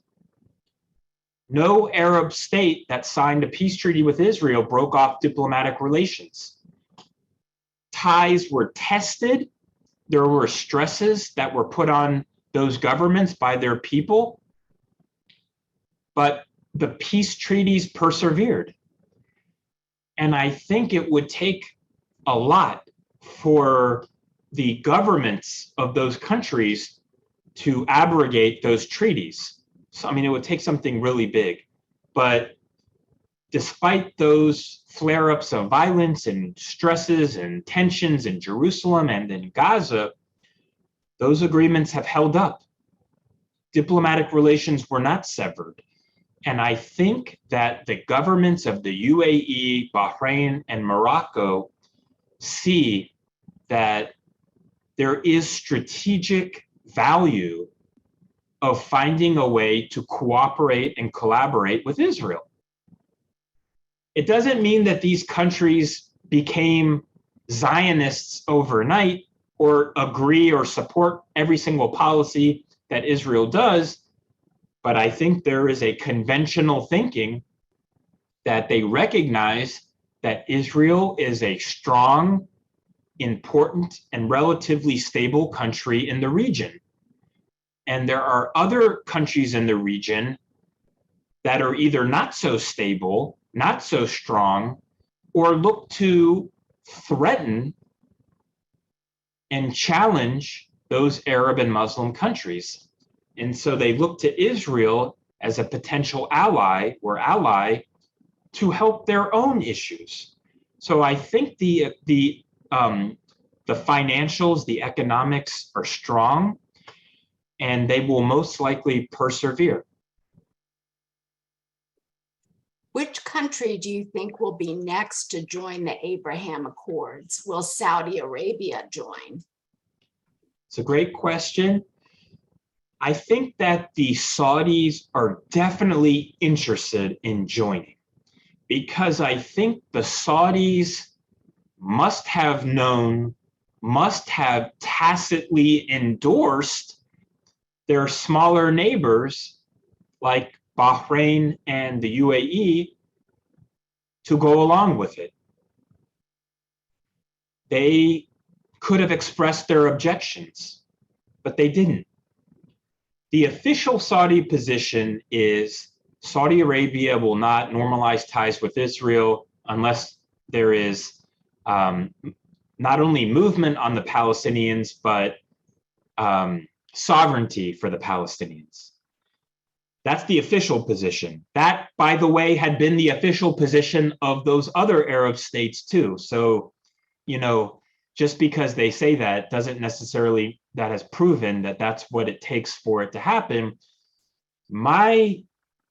No Arab state that signed a peace treaty with Israel broke off diplomatic relations. Ties were tested. There were stresses that were put on those governments by their people, but the peace treaties persevered. And I think it would take a lot for the governments of those countries to abrogate those treaties. So, I mean, it would take something really big. But despite those flare-ups of violence and stresses and tensions in Jerusalem and in Gaza, those agreements have held up. Diplomatic relations were not severed. And I think that the governments of the UAE, Bahrain, and Morocco see that there is strategic value of finding a way to cooperate and collaborate with Israel. It doesn't mean that these countries became Zionists overnight or agree or support every single policy that Israel does, but I think there is a conventional thinking that they recognize that Israel is a strong, important, and relatively stable country in the region. And there are other countries in the region that are either not so stable, not so strong, or look to threaten and challenge those Arab and Muslim countries. And so they look to Israel as a potential ally to help their own issues. So I think the financials, the economics are strong, and they will most likely persevere. Which country do you think will be next to join the Abraham Accords? Will Saudi Arabia join? It's a great question. I think that the Saudis are definitely interested in joining, because I think the Saudis must have known, must have tacitly endorsed their smaller neighbors like Bahrain and the UAE to go along with it. They could have expressed their objections, but they didn't. The official Saudi position is Saudi Arabia will not normalize ties with Israel unless there is not only movement on the Palestinians, but sovereignty for the Palestinians. That's the official position. That, by the way, had been the official position of those other Arab states too. So, just because they say that doesn't necessarily, that has proven that that's what it takes for it to happen. My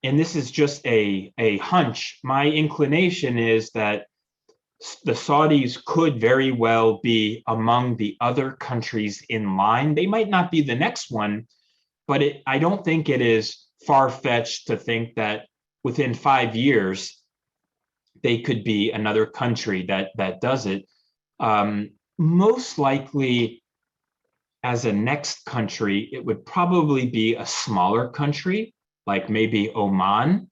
and this is just a hunch, my inclination is that the Saudis could very well be among the other countries in line. They might not be the next one, but I don't think it is far-fetched to think that within 5 years, they could be another country that does it. Most likely, as a next country, it would probably be a smaller country, like maybe Oman.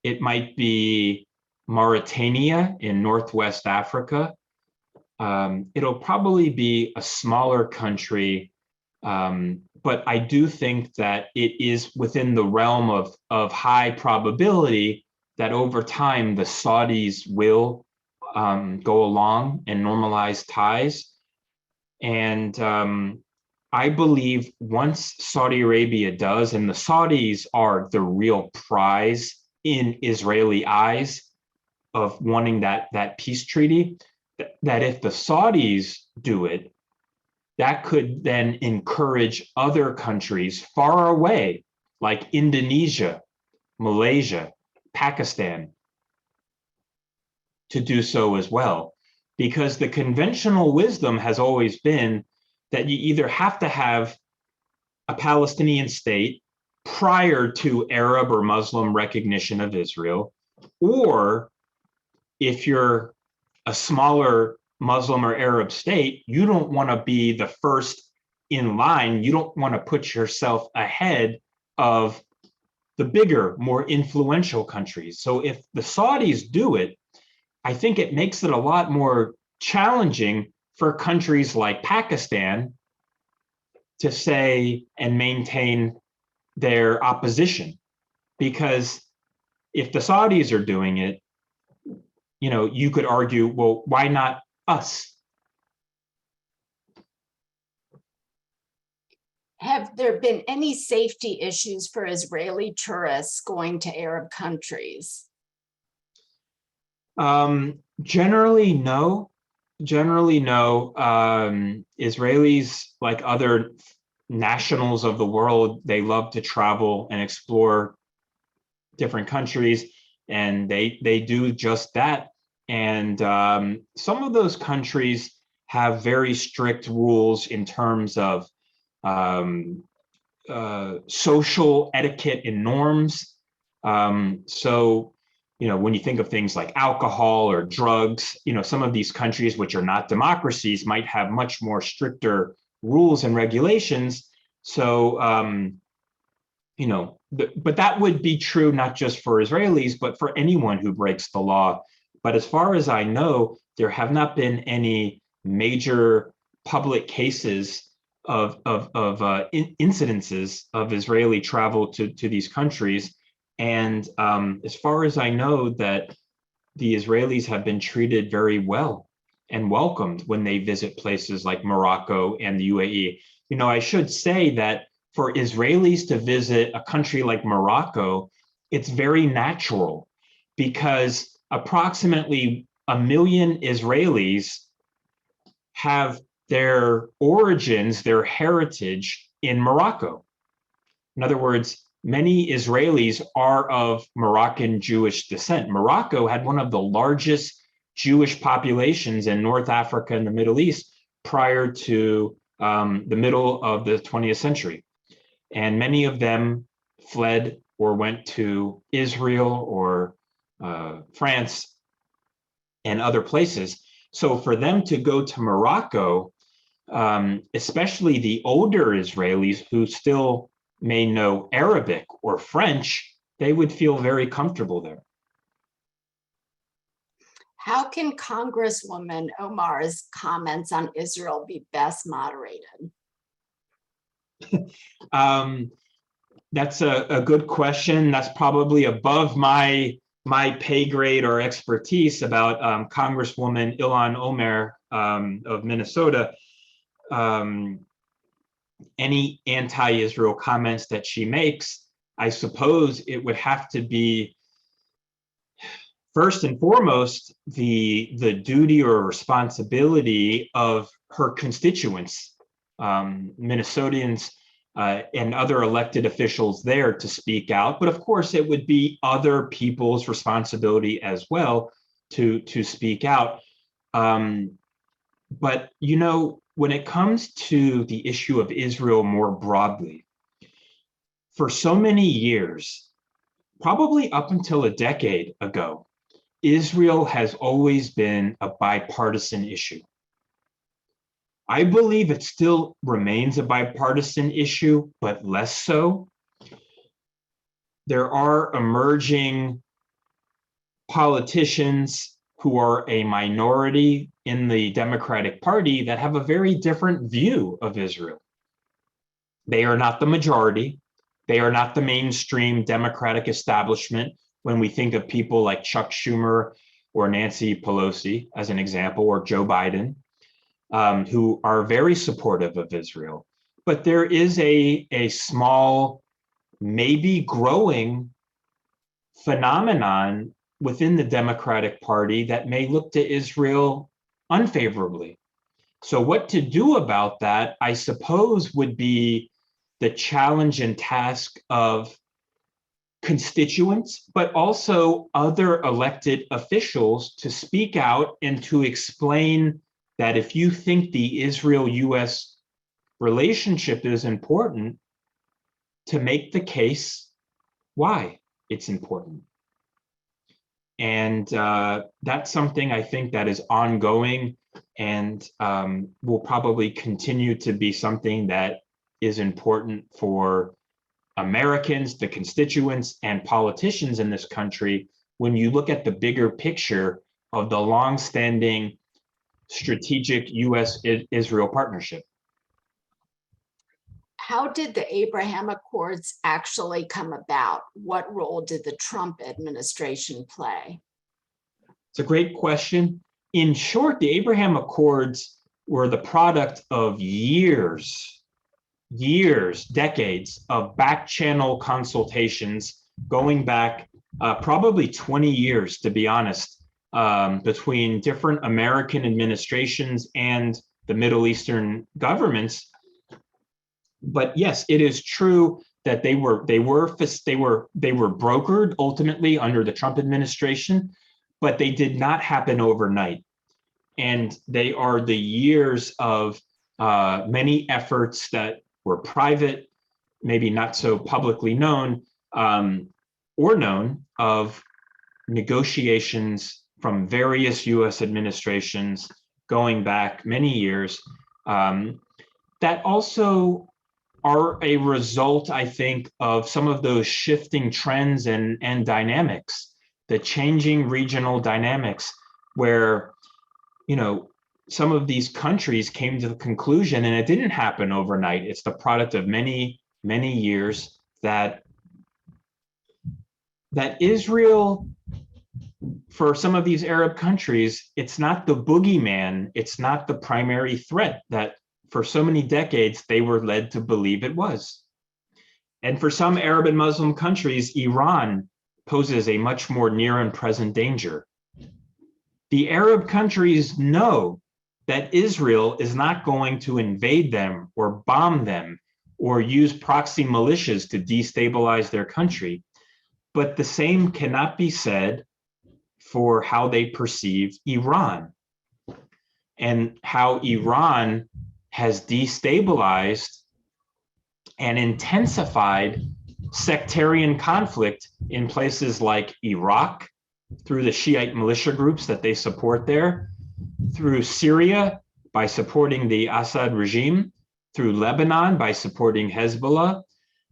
It might be Mauritania in Northwest Africa. It'll probably be a smaller country, but I do think that it is within the realm of high probability that over time the Saudis will go along and normalize ties. And I believe once Saudi Arabia does, and the Saudis are the real prize in Israeli eyes of wanting that peace treaty, that if the Saudis do it, that could then encourage other countries far away, like Indonesia, Malaysia, Pakistan, to do so as well. Because the conventional wisdom has always been that you either have to have a Palestinian state prior to Arab or Muslim recognition of Israel, or if you're a smaller Muslim or Arab state, you don't want to be the first in line. You don't want to put yourself ahead of the bigger, more influential countries. So if the Saudis do it, I think it makes it a lot more challenging for countries like Pakistan to say and maintain their opposition. Because if the Saudis are doing it, you could argue, well, why not us? Have there been any safety issues for Israeli tourists going to Arab countries? Generally, no. Israelis, like other nationals of the world, they love to travel and explore different countries, and they do just that. And some of those countries have very strict rules in terms of social etiquette and norms. So, when you think of things like alcohol or drugs, some of these countries, which are not democracies, might have much more stricter rules and regulations. So, but that would be true not just for Israelis, but for anyone who breaks the law. But as far as I know, there have not been any major public cases of incidences of Israeli travel to these countries. And as far as I know, that the Israelis have been treated very well and welcomed when they visit places like Morocco and the UAE. I should say that for Israelis to visit a country like Morocco, it's very natural because approximately 1 million Israelis have their origins, their heritage in Morocco. In other words, many Israelis are of Moroccan Jewish descent. Morocco had one of the largest Jewish populations in North Africa and the Middle East prior to the middle of the 20th century. And many of them fled or went to Israel or France and other places. So for them to go to Morocco, especially the older Israelis who still may know Arabic or French, they would feel very comfortable there. How can Congresswoman Omar's comments on Israel be best moderated? That's a good question. That's probably above my pay grade or expertise about Congresswoman Ilhan Omar of Minnesota. Any anti-Israel comments that she makes, I suppose it would have to be first and foremost the duty or responsibility of her constituents. Minnesotans and other elected officials there to speak out. But of course, it would be other people's responsibility as well to speak out. But, you know, when it comes to the issue of Israel more broadly, for so many years, probably up until a decade ago, Israel has always been a bipartisan issue. I believe it still remains a bipartisan issue, but less so. There are emerging politicians who are a minority in the Democratic Party that have a very different view of Israel. They are not the majority. They are not the mainstream Democratic establishment when we think of people like Chuck Schumer or Nancy Pelosi, as an example, or Joe Biden, who are very supportive of Israel. But there is a small, maybe growing phenomenon within the Democratic Party that may look to Israel unfavorably. So what to do about that, I suppose, would be the challenge and task of constituents, but also other elected officials to speak out and to explain that if you think the Israel-US relationship is important, to make the case why it's important. And that's something I think that is ongoing and will probably continue to be something that is important for Americans, the constituents, and politicians in this country when you look at the bigger picture of the longstanding strategic US-Israel partnership. How did the Abraham Accords actually come about? What role did the Trump administration play? It's a great question. In short, the Abraham Accords were the product of years, decades of back channel consultations going back probably 20 years, to be honest, between different American administrations and the Middle Eastern governments. But yes, it is true that they were brokered ultimately under the Trump administration, but they did not happen overnight. And they are the years of many efforts that were private, maybe not so publicly known, or known, of negotiations from various US administrations going back many years, that also are a result, I think, of some of those shifting trends and dynamics, the changing regional dynamics, where, you know, some of these countries came to the conclusion, and it didn't happen overnight. It's the product of many, many years that Israel, for some of these Arab countries, it's not the boogeyman, it's not the primary threat that for so many decades they were led to believe it was. And for some Arab and Muslim countries, Iran poses a much more near and present danger. The Arab countries know that Israel is not going to invade them or bomb them or use proxy militias to destabilize their country. But the same cannot be said for how they perceive Iran and how Iran has destabilized and intensified sectarian conflict in places like Iraq through the Shiite militia groups that they support there, through Syria by supporting the Assad regime, through Lebanon by supporting Hezbollah,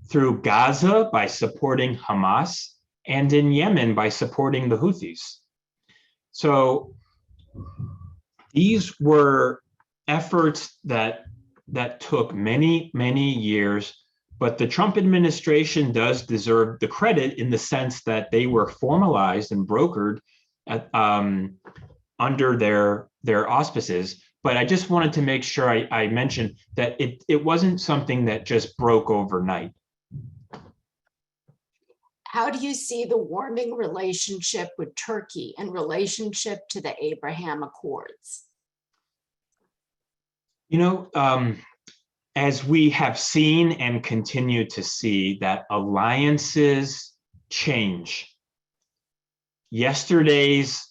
through Gaza by supporting Hamas, and in Yemen by supporting the Houthis. So these were efforts that took many, many years, but the Trump administration does deserve the credit in the sense that they were formalized and brokered at, under their auspices. But I just wanted to make sure I mentioned that it wasn't something that just broke overnight. How do you see the warming relationship with Turkey in relationship to the Abraham Accords? You know, as we have seen and continue to see, that alliances change. Yesterday's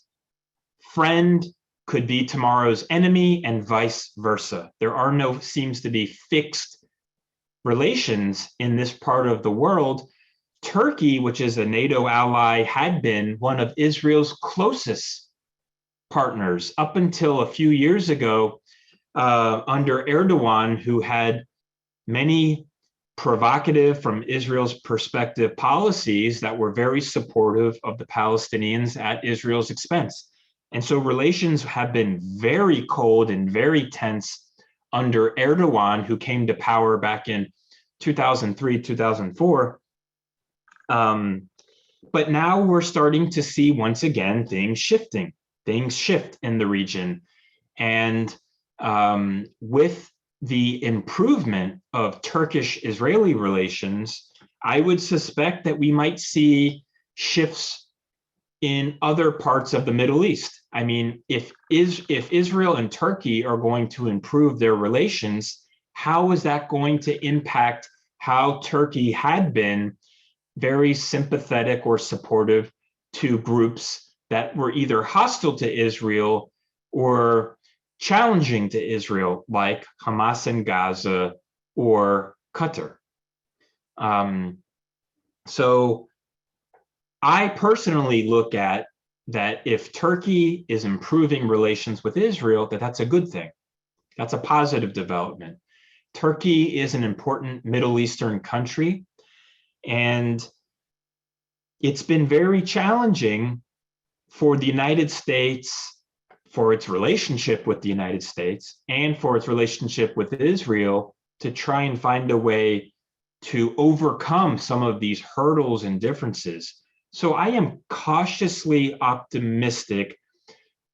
friend could be tomorrow's enemy and vice versa. There are no, seems to be fixed relations in this part of the world. Turkey, which is a NATO ally, had been one of Israel's closest partners up until a few years ago under Erdogan, who had many provocative, from Israel's perspective, policies that were very supportive of the Palestinians at Israel's expense. And so relations have been very cold and very tense under Erdogan, who came to power back in 2003, 2004. But now we're starting to see, once again, things shifting. Things shift in the region. And with the improvement of Turkish-Israeli relations, I would suspect that we might see shifts in other parts of the Middle East. I mean, if Israel and Turkey are going to improve their relations, how is that going to impact how Turkey had been very sympathetic or supportive to groups that were either hostile to Israel or challenging to Israel, like Hamas in Gaza or Qatar? So I personally look at that if Turkey is improving relations with Israel, that's a good thing. That's a positive development. Turkey is an important Middle Eastern country, and it's been very challenging for the United States, for its relationship with the United States and for its relationship with Israel, to try and find a way to overcome some of these hurdles and differences. So I am cautiously optimistic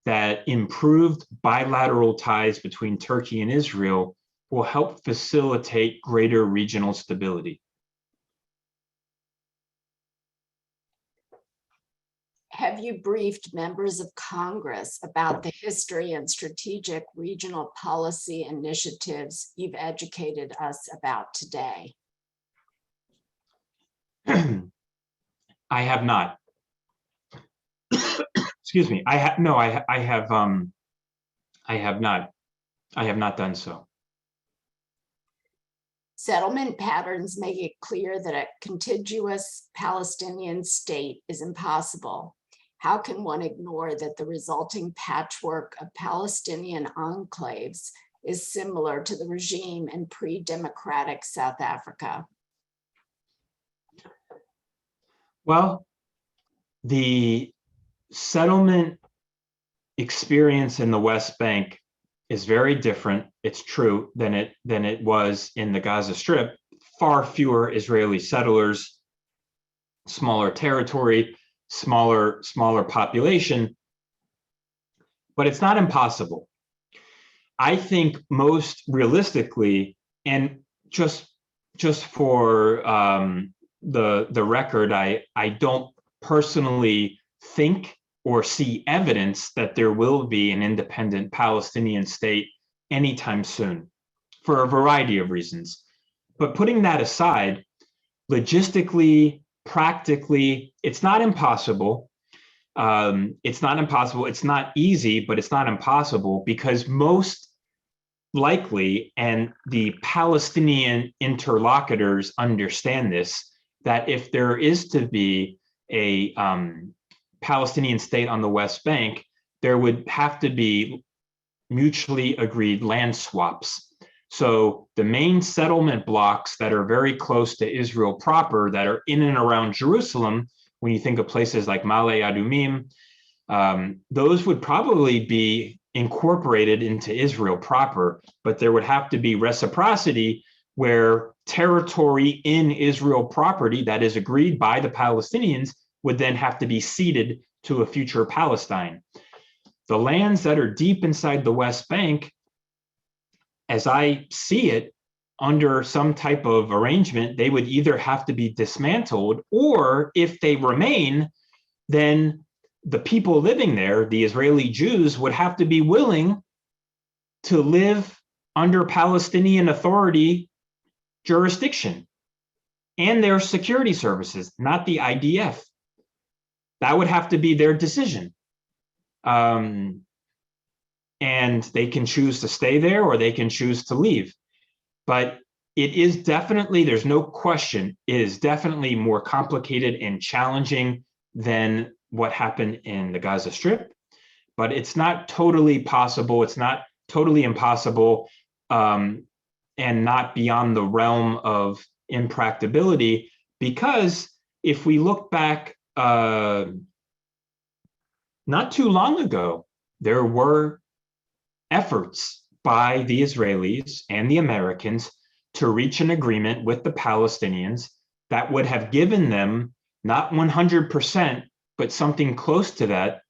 that improved bilateral ties between Turkey and Israel will help facilitate greater regional stability. Have you briefed members of Congress about the history and strategic regional policy initiatives you've educated us about today? I have not. Excuse me. I have not. I have not done so. Settlement patterns make it clear that a contiguous Palestinian state is impossible. How can one ignore that the resulting patchwork of Palestinian enclaves is similar to the regime in pre-democratic South Africa? Well, the settlement experience in the West Bank is very different, it's true, than it was in the Gaza Strip. Far fewer Israeli settlers, smaller territory, smaller population, but it's not impossible. I think most realistically, and just for the record, I don't personally think or see evidence that there will be an independent Palestinian state anytime soon, for a variety of reasons. But putting that aside, logistically, practically, it's not impossible. It's not impossible. It's not easy, but it's not impossible, because most likely, and the Palestinian interlocutors understand this, that if there is to be a Palestinian state on the West Bank, there would have to be mutually agreed land swaps. So the main settlement blocks that are very close to Israel proper, that are in and around Jerusalem, when you think of places like Ma'ale Adumim, those would probably be incorporated into Israel proper, but there would have to be reciprocity where territory in Israel property that is agreed by the Palestinians would then have to be ceded to a future Palestine. The lands that are deep inside the West Bank, as I see it, under some type of arrangement, they would either have to be dismantled, or if they remain, then the people living there, the Israeli Jews, would have to be willing to live under Palestinian Authority jurisdiction and their security services, not the IDF. That would have to be their decision. And they can choose to stay there or they can choose to leave. But it is definitely, there's no question, it is definitely more complicated and challenging than what happened in the Gaza Strip. But it's not totally possible. It's not totally impossible and not beyond the realm of impracticability, because if we look back not too long ago, there were efforts by the Israelis and the Americans to reach an agreement with the Palestinians that would have given them not 100%, but something close to that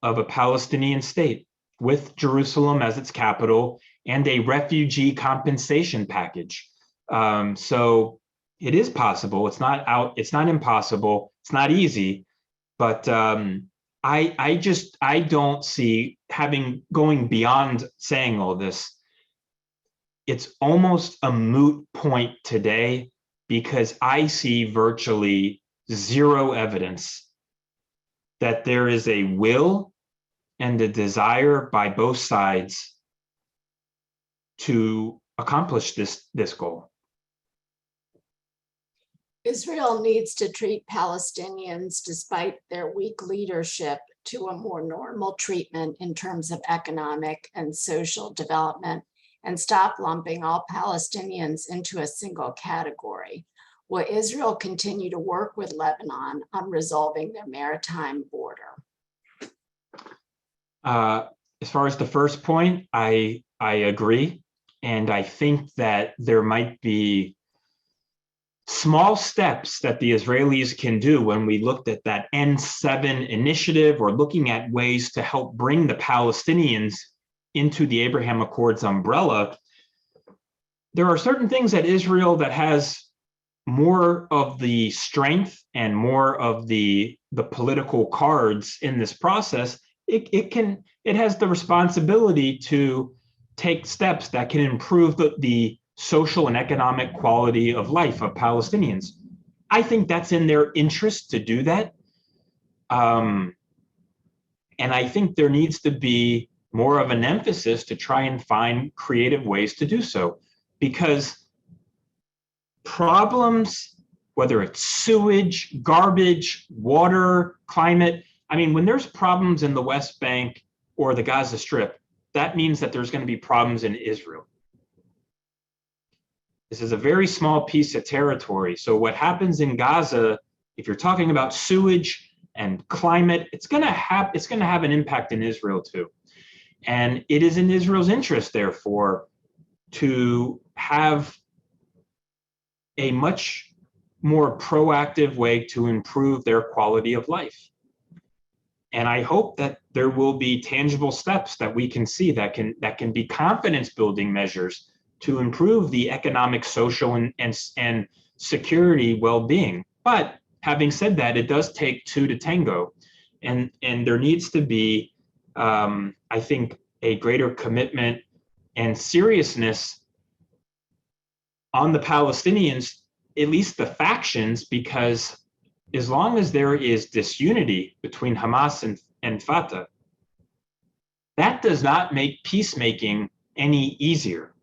of a Palestinian state with Jerusalem as its capital and a refugee compensation package. So it is possible. It's not impossible. It's not easy, but I don't see going beyond saying all this. It's almost a moot point today because I see virtually zero evidence that there is a will and a desire by both sides to accomplish this goal. Israel needs to treat Palestinians, despite their weak leadership, to a more normal treatment in terms of economic and social development, and stop lumping all Palestinians into a single category. Will Israel continue to work with Lebanon on resolving their maritime border? As far as the first point, I agree. And I think that there might be small steps that the Israelis can do when we looked at that N7 initiative or looking at ways to help bring the Palestinians into the Abraham Accords umbrella. There are certain things that Israel that has more of the strength and more of the political cards in this process. It has the responsibility to take steps that can improve the social and economic quality of life of Palestinians. I think that's in their interest to do that. And I think there needs to be more of an emphasis to try and find creative ways to do so, because problems, whether it's sewage, garbage, water, climate, I mean, when there's problems in the West Bank or the Gaza Strip, that means that there's going to be problems in Israel. This is a very small piece of territory. So what happens in Gaza, if you're talking about sewage and climate, it's going to have an impact in Israel too. And it is in Israel's interest, therefore, to have a much more proactive way to improve their quality of life. And I hope that there will be tangible steps that we can see that can be confidence building measures to improve the economic, social, and security well-being. But having said that, it does take two to tango. And there needs to be, I think, a greater commitment and seriousness on the Palestinians, at least the factions, because as long as there is disunity between Hamas and Fatah, that does not make peacemaking any easier.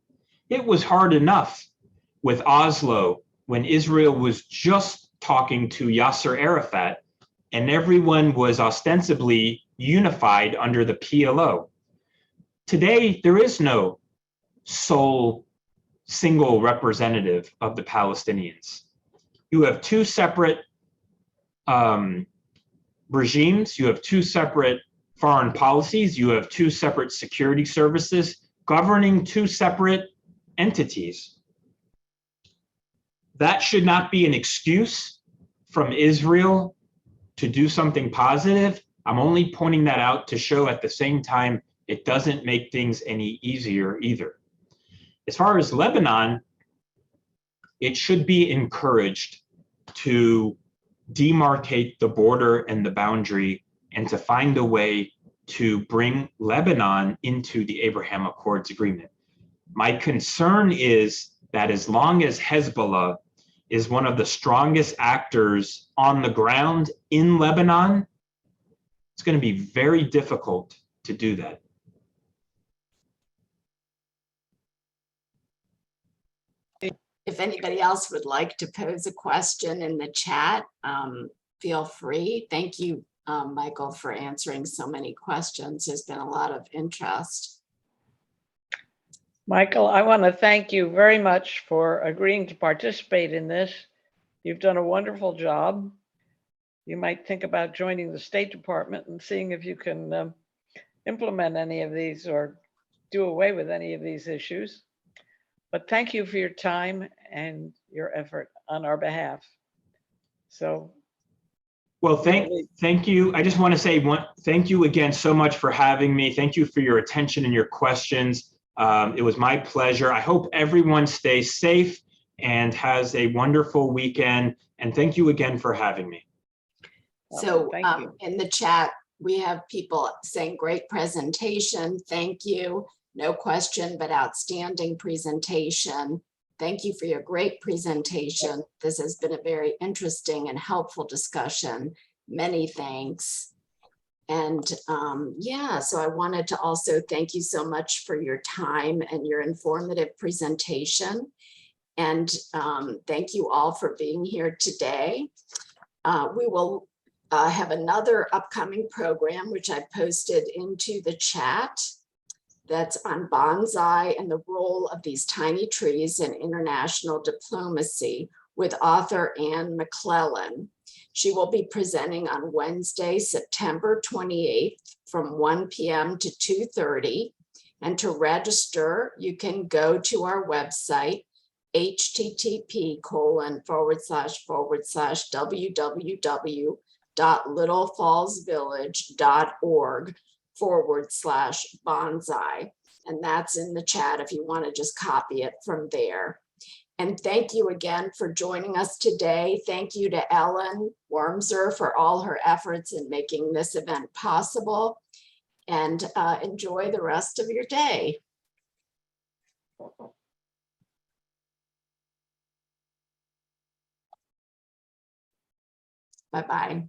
It was hard enough with Oslo when Israel was just talking to Yasser Arafat and everyone was ostensibly unified under the PLO. Today, there is no sole single representative of the Palestinians. You have two separate regimes, you have two separate foreign policies, you have two separate security services governing two separate entities. That should not be an excuse from Israel to do something positive. I'm only pointing that out to show at the same time it doesn't make things any easier either. As far as Lebanon, it should be encouraged to demarcate the border and the boundary and to find a way to bring Lebanon into the Abraham Accords agreement. My concern is that as long as Hezbollah is one of the strongest actors on the ground in Lebanon, it's going to be very difficult to do that. If anybody else would like to pose a question in the chat, feel free. Thank you, Michael, for answering so many questions. There's been a lot of interest. Michael, I want to thank you very much for agreeing to participate in this. You've done a wonderful job. You might think about joining the State Department and seeing if you can implement any of these or do away with any of these issues. But thank you for your time and your effort on our behalf. So, well, thank you. I just want to say thank you again so much for having me. Thank you for your attention and your questions. It was my pleasure. I hope everyone stays safe and has a wonderful weekend. And thank you again for having me. So thank you. In the chat, we have people saying great presentation. Thank you. No question, but outstanding presentation. Thank you for your great presentation. This has been a very interesting and helpful discussion. Many thanks. And yeah, so I wanted to also thank you so much for your time and your informative presentation. And thank you all for being here today. We will have another upcoming program, which I posted into the chat, that's on bonsai and the role of these tiny trees in international diplomacy with author Anne McClellan. She will be presenting on Wednesday, September 28th from 1 p.m. to 2:30. And to register, you can go to our website, http://www.littlefallsvillage.org/bonsai. And that's in the chat if you want to just copy it from there. And thank you again for joining us today. Thank you to Ellen Wormser for all her efforts in making this event possible. And enjoy the rest of your day. Bye-bye.